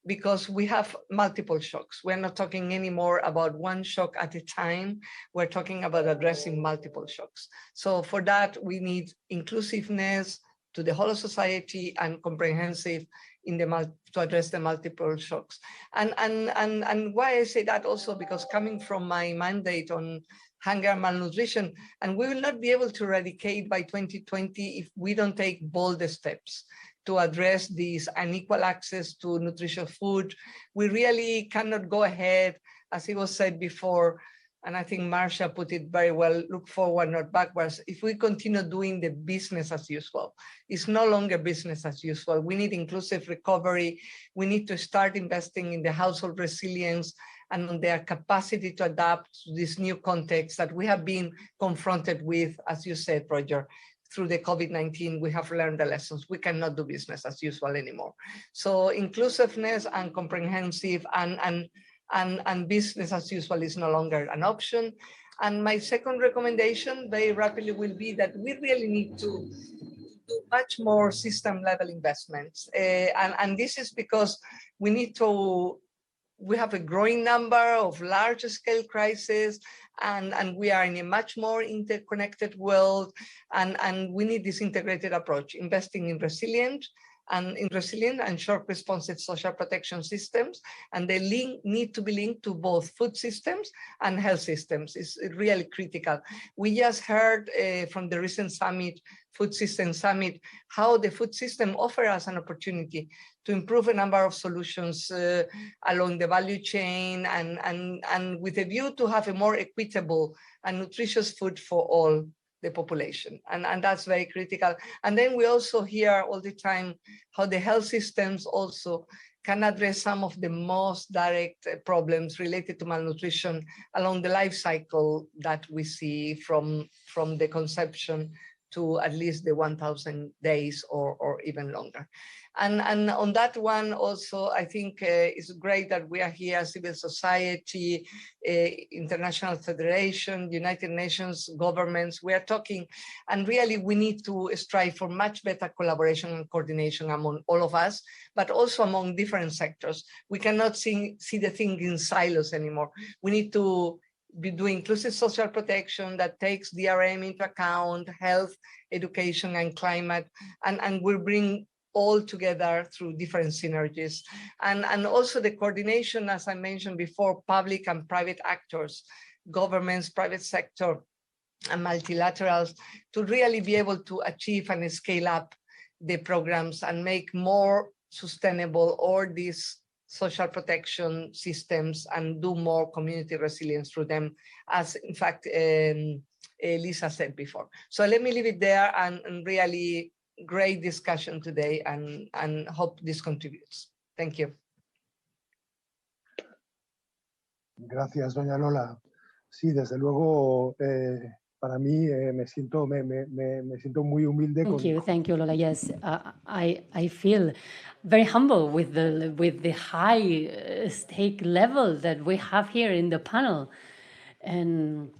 because we have multiple shocks. We're not talking anymore about one shock at a time. We're talking about addressing multiple shocks. So for that, we need inclusiveness to the whole of society and comprehensive in the to address the multiple shocks. And why I say that also, because coming from my mandate on hunger and malnutrition, and we will not be able to eradicate by 2020 if we don't take bold steps to address this unequal access to nutritious food. We really cannot go ahead, as it was said before, and I think Marcia put it very well, look forward, not backwards. If we continue doing the business as usual, it's no longer business as usual. We need inclusive recovery. We need to start investing in the household resilience and on their capacity to adapt to this new context that we have been confronted with, as you said, Roger. Through the COVID-19, we have learned the lessons. We cannot do business as usual anymore. So inclusiveness and comprehensive and business as usual is no longer an option. And my second recommendation very rapidly will be that we really need to do much more system level investments. And this is because we have a growing number of large scale crises, and we are in a much more interconnected world, and we need this integrated approach, investing in resilient and short responsive social protection systems, and they need to be linked to both food systems and health systems. It's really critical. We just heard from the recent summit, Food System Summit, how the food system offers us an opportunity to improve a number of solutions along the value chain, and with a view to have a more equitable and nutritious food for all the population. And that's very critical. And then we also hear all the time how the health systems also can address some of the most direct problems related to malnutrition along the life cycle that we see from the conception to at least the 1,000 days or even longer. And on that one also, I think it's great that we are here, civil society, international federation, United Nations, governments, we are talking, and really we need to strive for much better collaboration and coordination among all of us, but also among different sectors. We cannot see the thing in silos anymore. We need to be doing inclusive social protection that takes DRM into account, health, education, and climate, and will bring all together through different synergies. And also the coordination, as I mentioned before, public and private actors, governments, private sector, and multilaterals, to really be able to achieve and scale up the programs and make more sustainable all these social protection systems and do more community resilience through them, as in fact Lisa said before. So let me leave it there, and really great discussion today, and hope this contributes. Thank you. Gracias, doña Lola. Sí, desde luego, para mí me siento muy humilde. Thank you, Lola. Yes, I feel very humble with the high stake level that we have here in the panel, and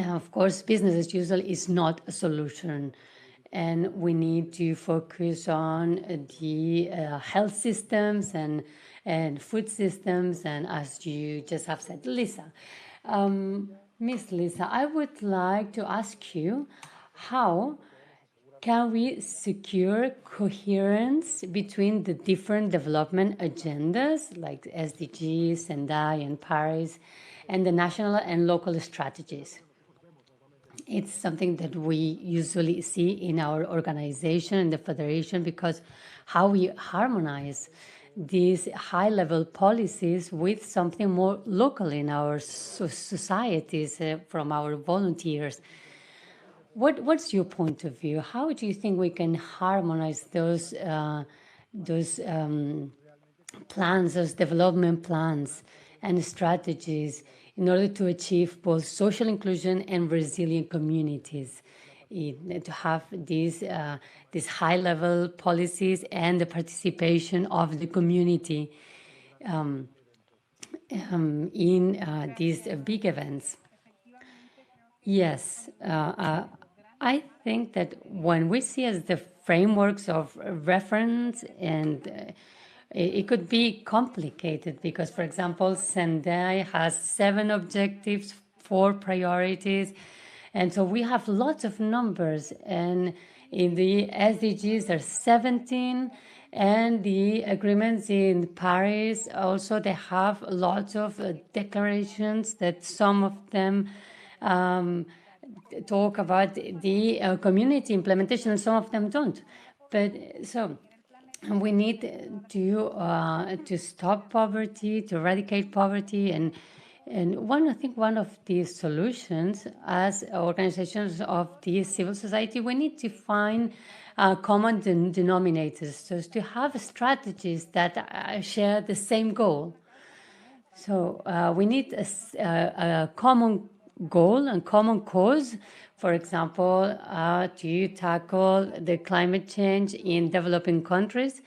of course, business as usual is not a solution, and we need to focus on the health systems and food systems, and as you just have said, Lisa. Miss Lisa, I would like to ask you, how can we secure coherence between the different development agendas like SDGs, Sendai, and Paris, and the national and local strategies? It's something that we usually see in our organization, in the Federation, because how we harmonize these high-level policies with something more local in our societies from our volunteers. What's your point of view? How do you think we can harmonize those plans, those development plans and strategies in order to achieve both social inclusion and resilient communities, to have these high-level policies and the participation of the community in these big events? Yes, I think that when we see as the frameworks of reference, and it could be complicated because, for example, Sendai has 7 objectives, 4 priorities, and so we have lots of numbers, and in the SDGs there's 17, and the agreements in Paris also, they have lots of declarations that some of them talk about the community implementation, and some of them don't. But so we need to stop poverty, to eradicate poverty, and I think one of the solutions as organizations of the civil society, we need to find common denominators, so to have strategies that share the same goal. So we need a common goal and common cause, for example, to tackle the climate change in developing countries.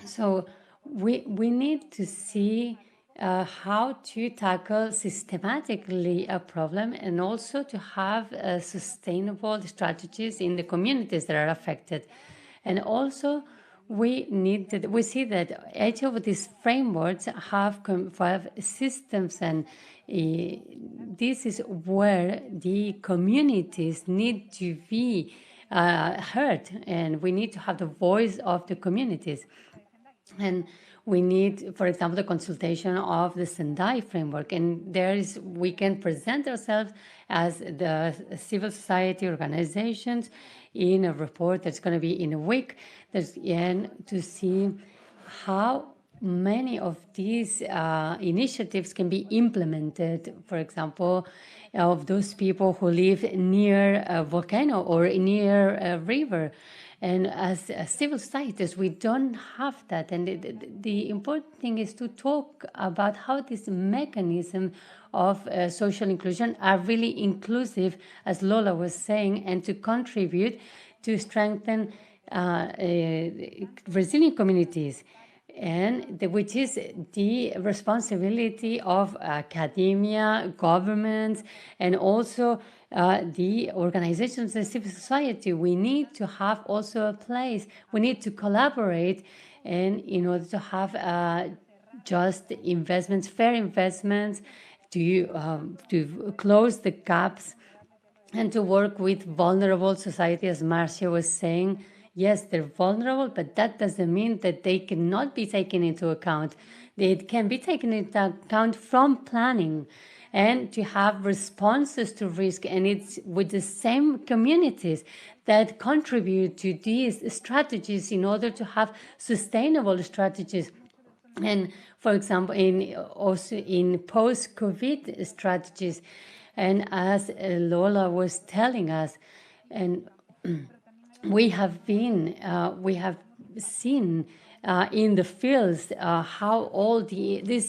So we need to see how to tackle systematically a problem, and also to have sustainable strategies in the communities that are affected. And also we see that each of these frameworks have systems, and this is where the communities need to be heard, and we need to have the voice of the communities. And we need, for example, the consultation of the Sendai framework, and we can present ourselves as the civil society organizations in a report that's going to be in a week, and to see how many of these initiatives can be implemented, for example, of those people who live near a volcano or near a river. And as civil societies, we don't have that. And the important thing is to talk about how this mechanism of social inclusion are really inclusive, as Lola was saying, and to contribute to strengthen resilient communities, and which is the responsibility of academia, governments, and also the organizations and civil society. We need to have also a place. We need to collaborate, and in order to have just investments, fair investments, to close the gaps, and to work with vulnerable society, as Marcia was saying, Yes, they're vulnerable, but that doesn't mean that they cannot be taken into account. They can be taken into account from planning and to have responses to risk. And it's with the same communities that contribute to these strategies in order to have sustainable strategies. And for example, also in post-COVID strategies, and as Lola was telling us, and we have seen in the fields how all these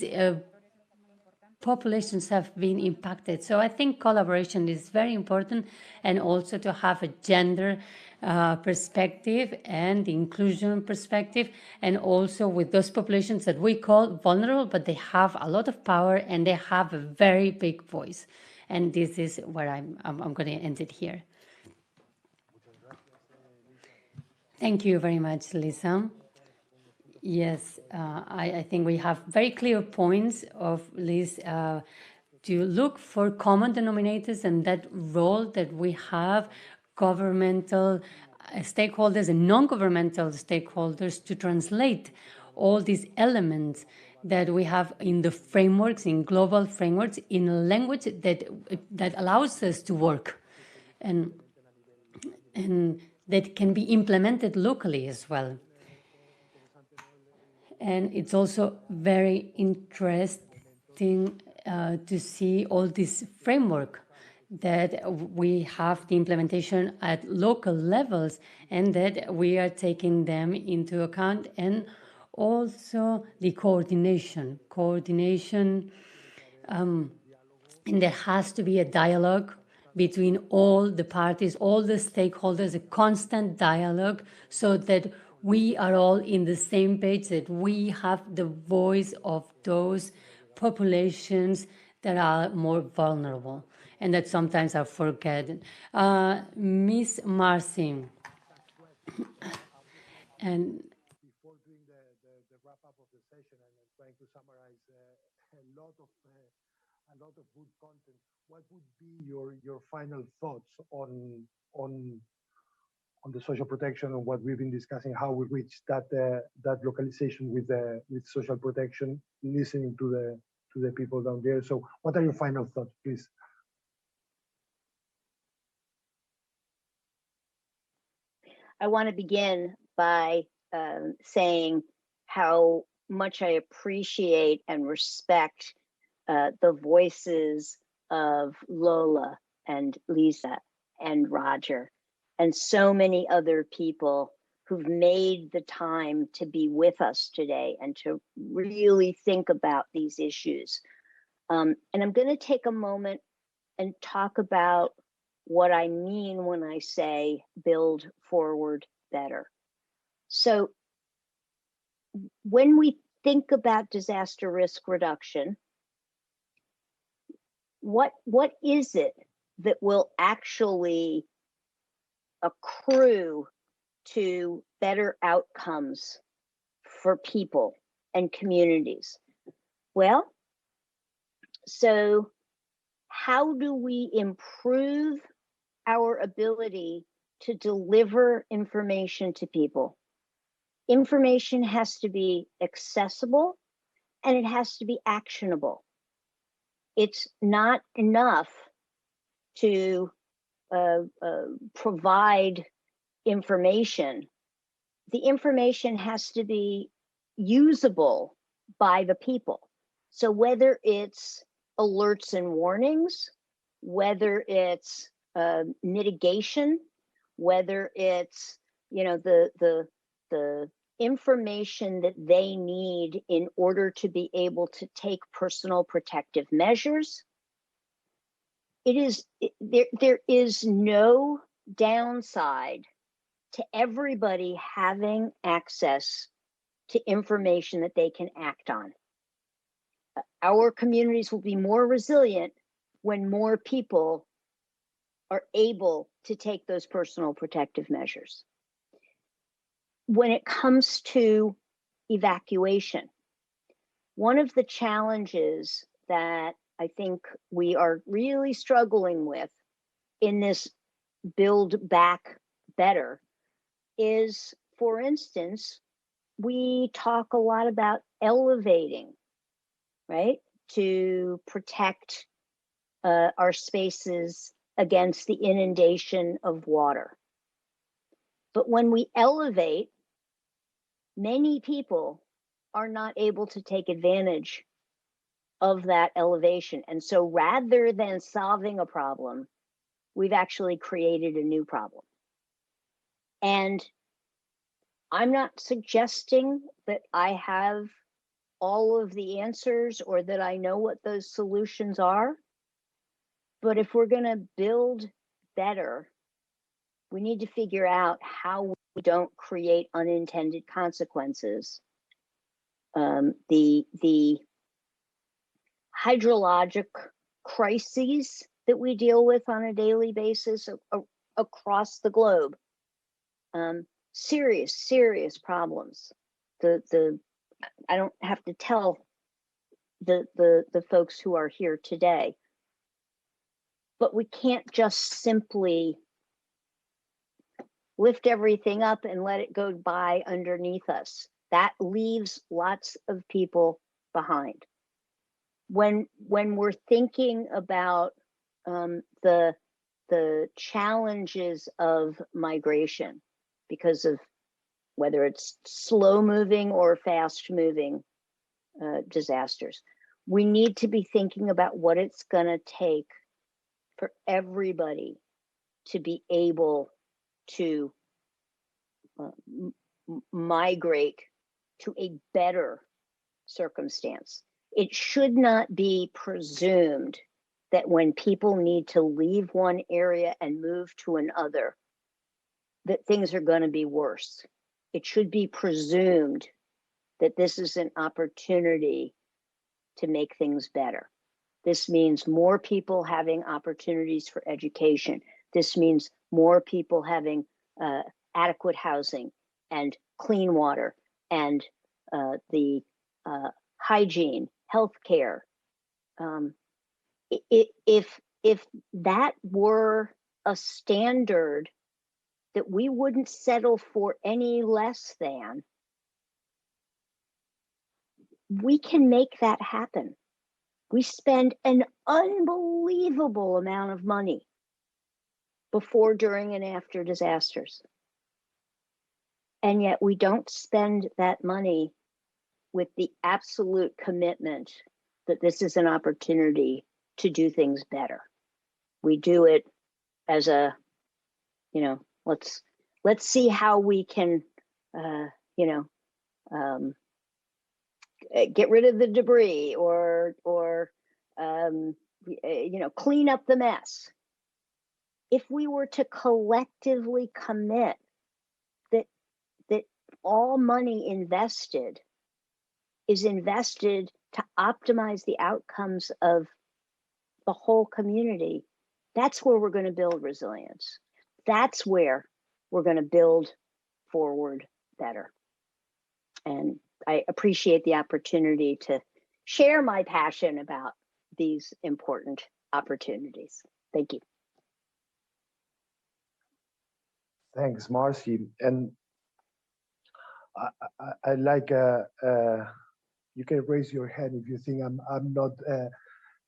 populations have been impacted. So I think collaboration is very important, and also to have a gender perspective and inclusion perspective, and also with those populations that we call vulnerable, but they have a lot of power and they have a very big voice. And this is where I'm going to end it here. Thank you very much, Lisa. Yes, I think we have very clear points of Liz to look for common denominators and that role that we have, governmental stakeholders and non-governmental stakeholders, to translate all these elements that we have in the frameworks, in global frameworks, in a language that allows us to work and that can be implemented locally as well. And it's also very interesting to see all this framework that we have the implementation at local levels and that we are taking them into account, and also the coordination. And there has to be a dialogue between all the parties, all the stakeholders, a constant dialogue, so that we are all in the same page, that we have the voice of those populations that are more vulnerable and that sometimes are forgotten. Miss Marcy. And before doing the wrap up of the session and trying to summarize a lot of good content, what would be your final thoughts on the social protection and what we've been discussing, how we reach that localization with social protection, listening to the people down there? So what are your final thoughts, please? I want to begin by saying how much I appreciate and respect the voices of Lola and Lisa and Roger and so many other people who've made the time to be with us today and to really think about these issues. And I'm going to take a moment and talk about what I mean when I say build forward better. So when we think about disaster risk reduction, what is it that will actually accrue to better outcomes for people and communities? Well, so how do we improve our ability to deliver information to people? Information has to be accessible and it has to be actionable. It's not enough to provide information. The information has to be usable by the people. So whether it's alerts and warnings, whether it's mitigation, whether it's the information that they need in order to be able to take personal protective measures, there is no downside to everybody having access to information that they can act on. Our communities will be more resilient when more people are able to take those personal protective measures. When it comes to evacuation, one of the challenges that I think we are really struggling with in this build back better is, for instance, we talk a lot about elevating, right, to protect our spaces against the inundation of water. But when we elevate, many people are not able to take advantage of that elevation. And so rather than solving a problem, we've actually created a new problem. And I'm not suggesting that I have all of the answers or that I know what those solutions are. But if we're going to build better, we need to figure out how we don't create unintended consequences. The hydrologic crises that we deal with on a daily basis across the globe, serious problems. I don't have to tell the folks who are here today, but we can't just simply lift everything up and let it go by underneath us. That leaves lots of people behind. When we're thinking about the challenges of migration, because of whether it's slow moving or fast moving disasters, we need to be thinking about what it's going to take for everybody to be able to migrate to a better circumstance. It should not be presumed that when people need to leave one area and move to another, that things are going to be worse. It should be presumed that this is an opportunity to make things better. This means more people having opportunities for education. This means more people having adequate housing and clean water and the hygiene, healthcare. If that were a standard that we wouldn't settle for any less than, we can make that happen. We spend an unbelievable amount of money before, during, and after disasters. And yet we don't spend that money with the absolute commitment that this is an opportunity to do things better. We do it as a, let's see how we can, get rid of the debris or clean up the mess. If we were to collectively commit that all money invested is invested to optimize the outcomes of the whole community, that's where we're going to build resilience. That's where we're going to build forward better. And I appreciate the opportunity to share my passion about these important opportunities. Thank you. Thanks, Marcy. And I like, you can raise your hand if you think I'm not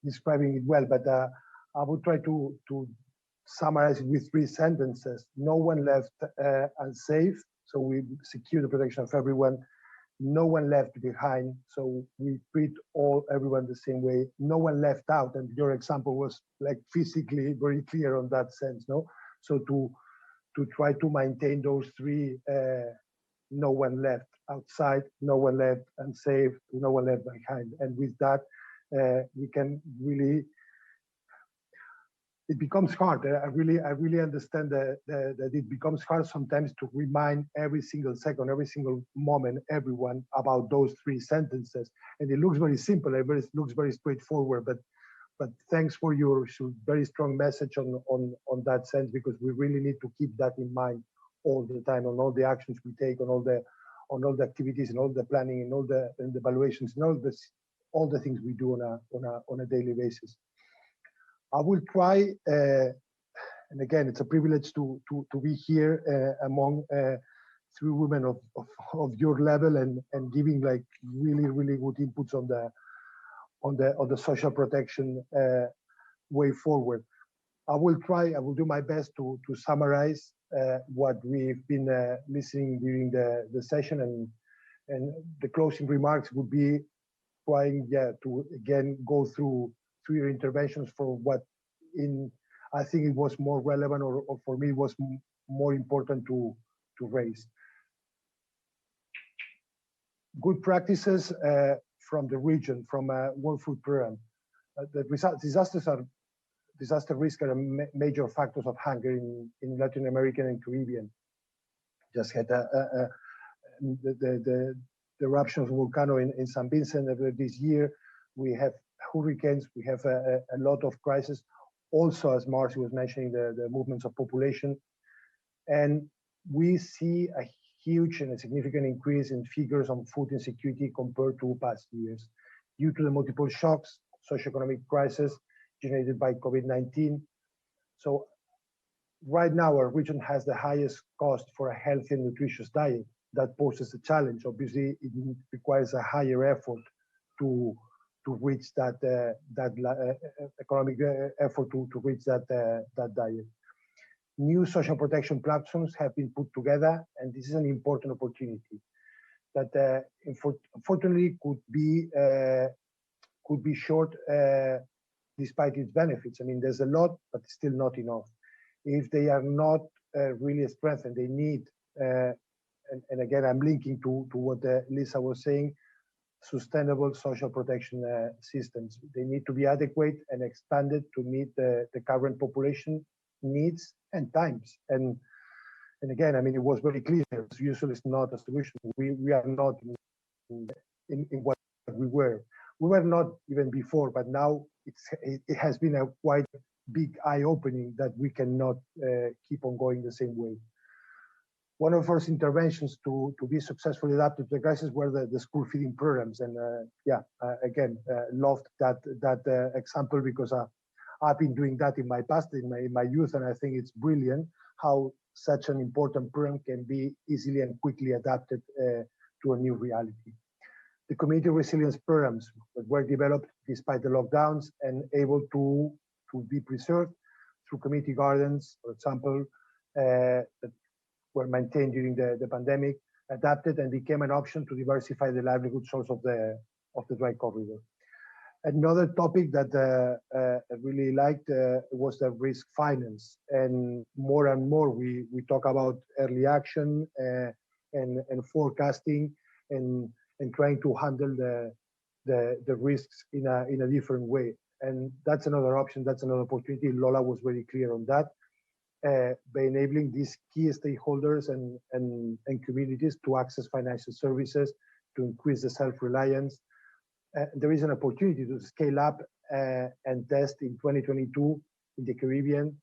describing it well, but I will try to summarize it with 3 sentences. No one left unsafe, so we secure the protection of everyone. No one left behind, so we treat everyone the same way. No one left out, and your example was like physically very clear on that sense, no? So to try to maintain those 3, no one left outside, no one left unsafe, no one left behind. And with that, we can really, it becomes hard. I really understand that it becomes hard sometimes to remind every single second, every single moment, everyone about those 3 sentences. And it looks very simple, it looks very straightforward, but thanks for your very strong message on that sense, because we really need to keep that in mind all the time, on all the actions we take, on all the activities, and all the planning, and all the evaluations, and all the things we do on a daily basis. I will try, and again, it's a privilege to be here among three women of your level and giving like really, really good inputs on the social protection way forward. I will do my best to summarize what we've been listening during the session, and the closing remarks would be trying to again go through your interventions for what I think it was more relevant, or for me it was more important to raise. Good practices from the region, from World Food Program. Disaster risk are major factors of hunger in Latin America and Caribbean. Just had the eruption of volcano in San Vincent earlier this year. We have hurricanes. We have a lot of crises. Also, as Marcy was mentioning, the movements of population. And we see a huge and a significant increase in figures on food insecurity compared to past years due to the multiple shocks, socioeconomic crisis generated by COVID-19. So right now, our region has the highest cost for a healthy and nutritious diet. That poses a challenge. Obviously, it requires a higher effort to reach that economic effort to reach that diet. New social protection platforms have been put together, and this is an important opportunity that unfortunately could be short despite its benefits. I mean, there's a lot, but still not enough. If they are not really strengthened, they need, and again, I'm linking to what Lisa was saying, sustainable social protection systems. They need to be adequate and expanded to meet the current population needs and times. And again, I mean, it was very clear, usually it's not a solution. We are not in what we were. We were not even before, but now it has been a quite big eye-opening that we cannot keep on going the same way. One of our interventions to be successfully adapted to the crisis were the school feeding programs. And again, loved that example because I've been doing that in my past, in my youth, and I think it's brilliant how such an important program can be easily and quickly adapted to a new reality. The community resilience programs that were developed despite the lockdowns and able to be preserved through community gardens, for example, that were maintained during the pandemic, adapted and became an option to diversify the livelihood source of the dry corridor. Another topic that I really liked was the risk finance, and more we talk about early action and forecasting and trying to handle the risks in a different way. And that's another option, that's another opportunity. Lola was very clear on that, by enabling these key stakeholders and communities to access financial services, to increase the self-reliance. There is an opportunity to scale up and test in 2022 in the Caribbean,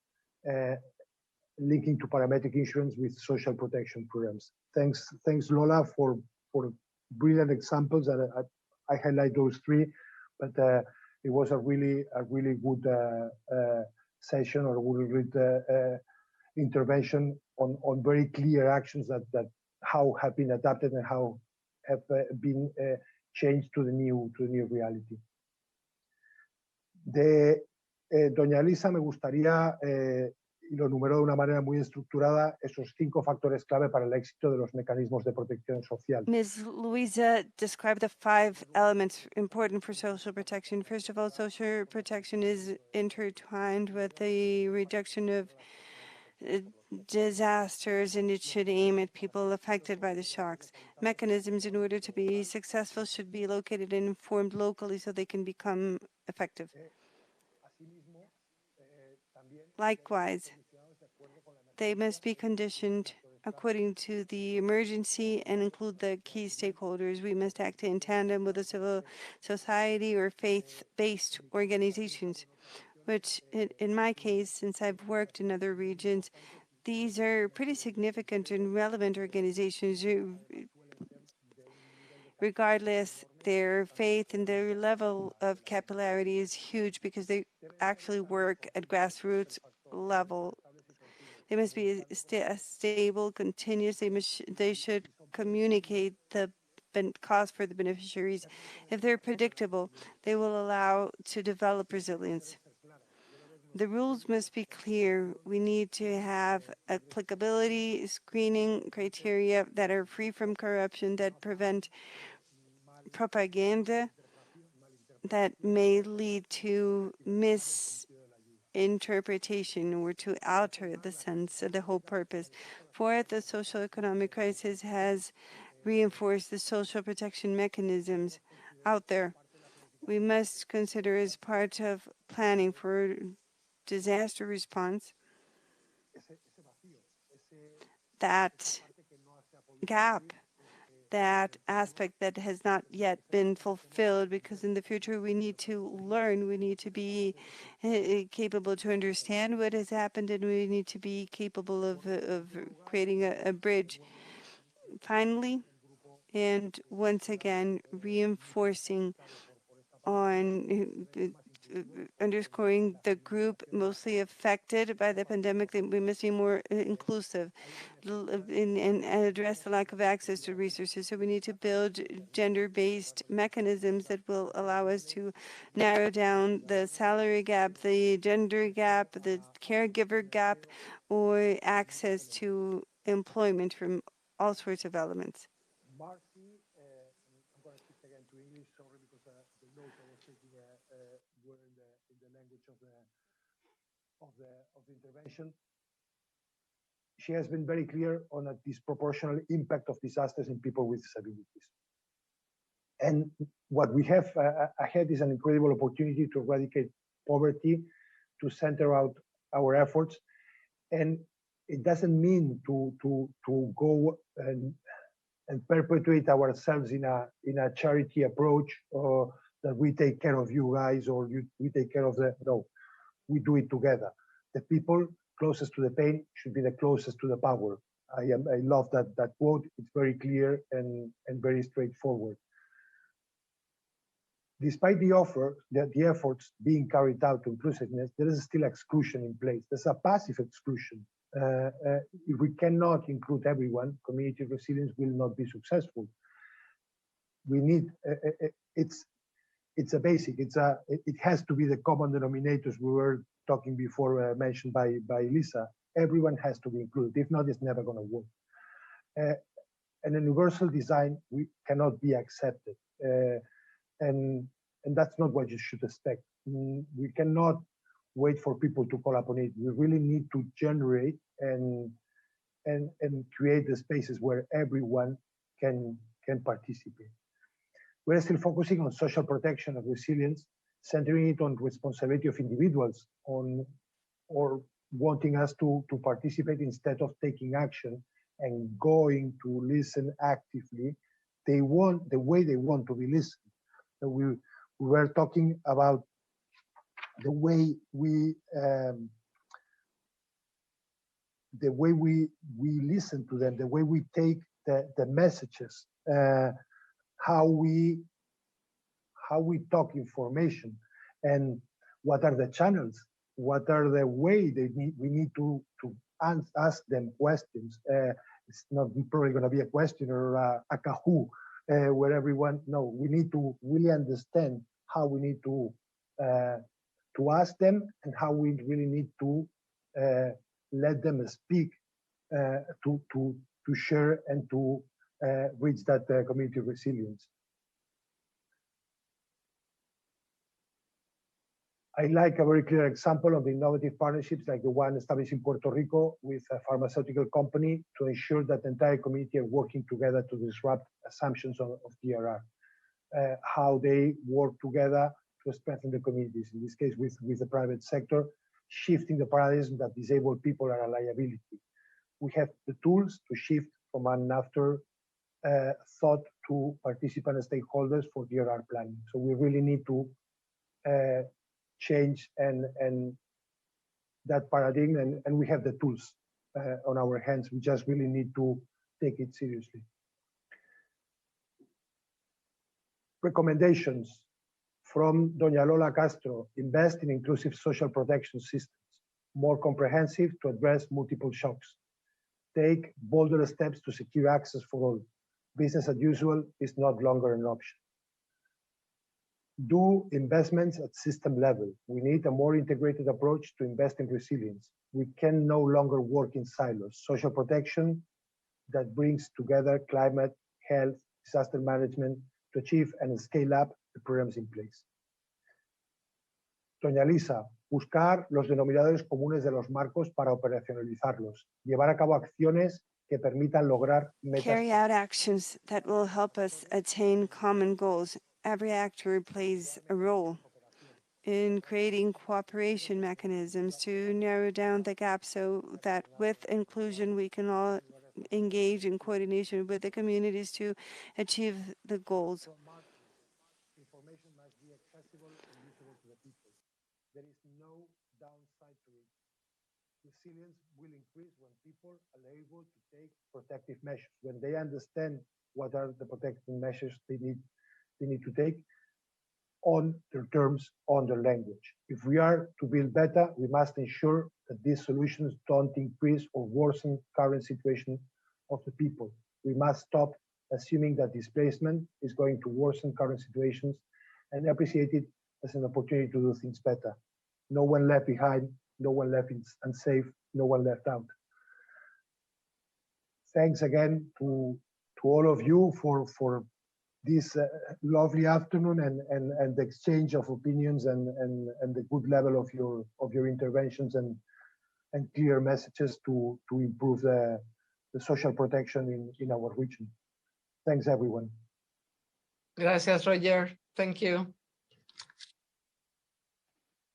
linking to parametric insurance with social protection programs. Thanks Lola for brilliant examples, and I highlight those three, but it was a really good session, or really good intervention on very clear actions that how have been adapted and how have been changed to the new reality. Doña Lisa, me gustaría, y lo enumeró de una manera muy estructurada, esos 5 factores clave para el éxito de los mecanismos de protección social. Ms. Luisa described the 5 elements important for social protection. First of all, social protection is intertwined with the reduction of disasters, and it should aim at people affected by the shocks. Mechanisms, in order to be successful, should be located and informed locally so they can become effective. Likewise, they must be conditioned according to the emergency and include the key stakeholders. We must act in tandem with the civil society or faith-based organizations, which in my case, since I've worked in other regions, these are pretty significant and relevant organizations. Regardless, their faith and their level of capillarity is huge because they actually work at grassroots level. They must be stable, continuous. They should communicate the cost for the beneficiaries. If they're predictable, they will allow to develop resilience. The rules must be clear. We need to have applicability, screening criteria that are free from corruption, that prevent propaganda that may lead to misinterpretation or to alter the sense of the whole purpose. Fourth, the social economic crisis has reinforced the social protection mechanisms out there. We must consider as part of planning for disaster response that gap, that aspect that has not yet been fulfilled, because in the future we need to learn, we need to be capable to understand what has happened, and we need to be capable of creating a bridge. Finally, and once again, reinforcing on underscoring the group mostly affected by the pandemic, that we must be more inclusive and address the lack of access to resources. So we need to build gender-based mechanisms that will allow us to narrow down the salary gap, the gender gap, the caregiver gap, or access to employment from all sorts of elements. Marcy, I'm going to shift again to English, sorry, because the notes I was taking were in the language of the intervention. She has been very clear on a disproportionate impact of disasters in people with disabilities. And what we have ahead is an incredible opportunity to eradicate poverty, to center out our efforts. And it doesn't mean to go and perpetuate ourselves in a charity approach, or that we take care of you guys, or we take care of the, no, we do it together. The people closest to the pain should be the closest to the power. I love that quote. It's very clear and very straightforward. Despite the efforts being carried out to inclusiveness, there is still exclusion in place. There's a passive exclusion. If we cannot include everyone, community resilience will not be successful. We need, it's a basic, it has to be the common denominators we were talking before, mentioned by Lisa. Everyone has to be included. If not, it's never going to work. An universal design cannot be accepted. And that's not what you should expect. We cannot wait for people to call upon it. We really need to generate and create the spaces where everyone can participate. We're still focusing on social protection and resilience, centering it on responsibility of individuals, or wanting us to participate instead of taking action and going to listen actively. They want the way they want to be listened. So we were talking about the way we listen to them, the way we take the messages, how we talk information, and what are the channels, what are the way we need to ask them questions. It's not probably going to be a question or a Kahoo where everyone. No, we need to really understand how we need to ask them, and how we really need to let them speak, to share and to reach that community resilience. I like a very clear example of innovative partnerships like the one established in Puerto Rico with a pharmaceutical company to ensure that the entire community are working together to disrupt assumptions of DRR. How they work together to strengthen the communities, in this case with the private sector, shifting the paradigm that disabled people are a liability. We have the tools to shift from an after thought to participant and stakeholders for DRR planning. So we really need to change and that paradigm, and we have the tools on our hands. We just really need to take it seriously. Recommendations from Doña Lola Castro: invest in inclusive social protection systems. more comprehensive to address multiple shocks. Take bolder steps to secure access for all. Business as usual is not longer an option. Do investments at system level. We need a more integrated approach to invest in resilience. We can no longer work in silos. Social protection that brings together climate, health, disaster management to achieve and scale up the programs in place. Doña Lisa, buscar los denominadores comunes de los marcos para operacionalizarlos. Llevar a cabo acciones que permitan lograr metas. Carry out actions that will help us attain common goals. Every actor plays a role in creating cooperation mechanisms to narrow down the gap so that with inclusion we can all engage in coordination with the communities to achieve the goals. Information must be accessible and usable to the people. There is no downside to it. Resilience will increase when people are able to take protective measures, when they understand what are the protective measures they need to take on their terms, on their language. If we are to build better, we must ensure that these solutions don't increase or worsen current situation of the people. We must stop assuming that displacement is going to worsen current situations and appreciate it as an opportunity to do things better. No one left behind, no one left unsafe, no one left out. Thanks again to all of you for this lovely afternoon and the exchange of opinions and the good level of your interventions and clear messages to improve the social protection in our region. Thanks, everyone. Gracias, Roger. Thank you.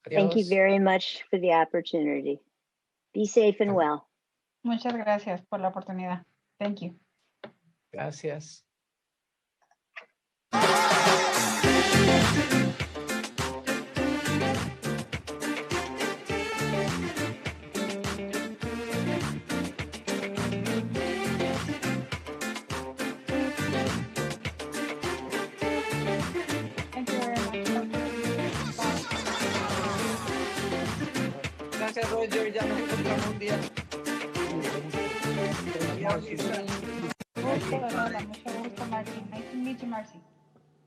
Thank you Adiós. very much for the opportunity. Be safe and well. Muchas gracias por la oportunidad. Thank you. Gracias. Thank you very much. Gracias, Roger. Ya nos encontramos un día. Adiós, Lisa. Mucho gusto, Marcy. Nice to meet you, Marcy.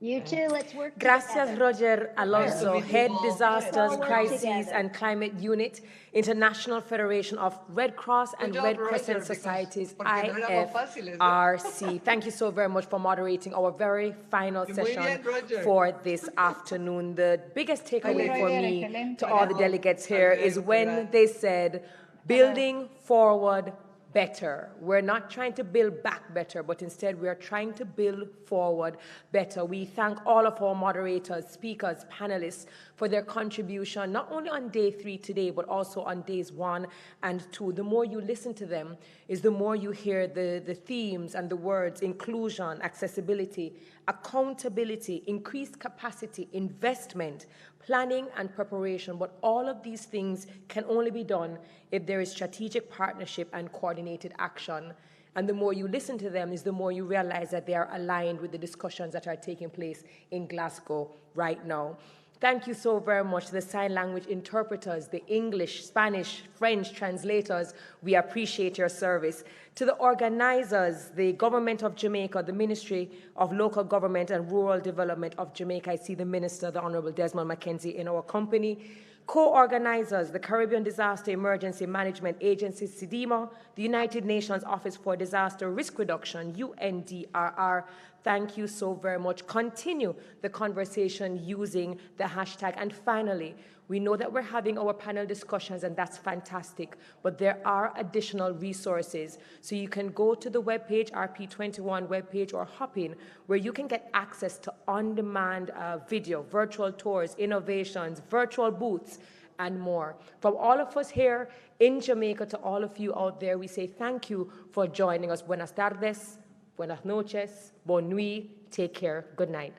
You too, let's work Gracias, together. Roger Alonso, Head Let's Disasters, all work Crises together. and Climate Unit, International Federation of Red Cross and job, Red Roger, Crescent because- Societies, porque no éramos fáciles, ¿no? IFRC. Thank you so very much for moderating our very final Muy session bien, Roger. for this afternoon. The biggest takeaway for Roger, me excelente. to all the delegates here is when they said, building forward better. We're not trying to build back better, but instead we are trying to build forward better. We thank all of our moderators, speakers, panelists for their contribution, not only on day 3 today, but also on days 1 and 2. The more you listen to them is the more you hear the themes and the words: inclusion, accessibility, accountability, increased capacity, investment, planning and preparation. But all of these things can only be done if there is strategic partnership and coordinated action. And the more you listen to them is the more you realize that they are aligned with the discussions that are taking place in Glasgow right now. Thank you so very much to the sign language interpreters, the English, Spanish, French translators. We appreciate your service. To the organizers, the Government of Jamaica, the Ministry of Local Government and Rural Development of Jamaica. I see the Minister, the Honorable Desmond Mackenzie, in our company. Co-organizers, the Caribbean Disaster Emergency Management Agency, CDEMA, the United Nations Office for Disaster Risk Reduction, UNDRR. Thank you so very much. Continue the conversation using the hashtag. And finally, we know that we're having our panel discussions, and that's fantastic, but there are additional resources. So you can go to the webpage, RP21 webpage, or hop in, where you can get access to on-demand video, virtual tours, innovations, virtual booths, and more. From all of us here in Jamaica to all of you out there, we say thank you for joining us. Buenas tardes, buenas noches, bon nuit, take care, good night.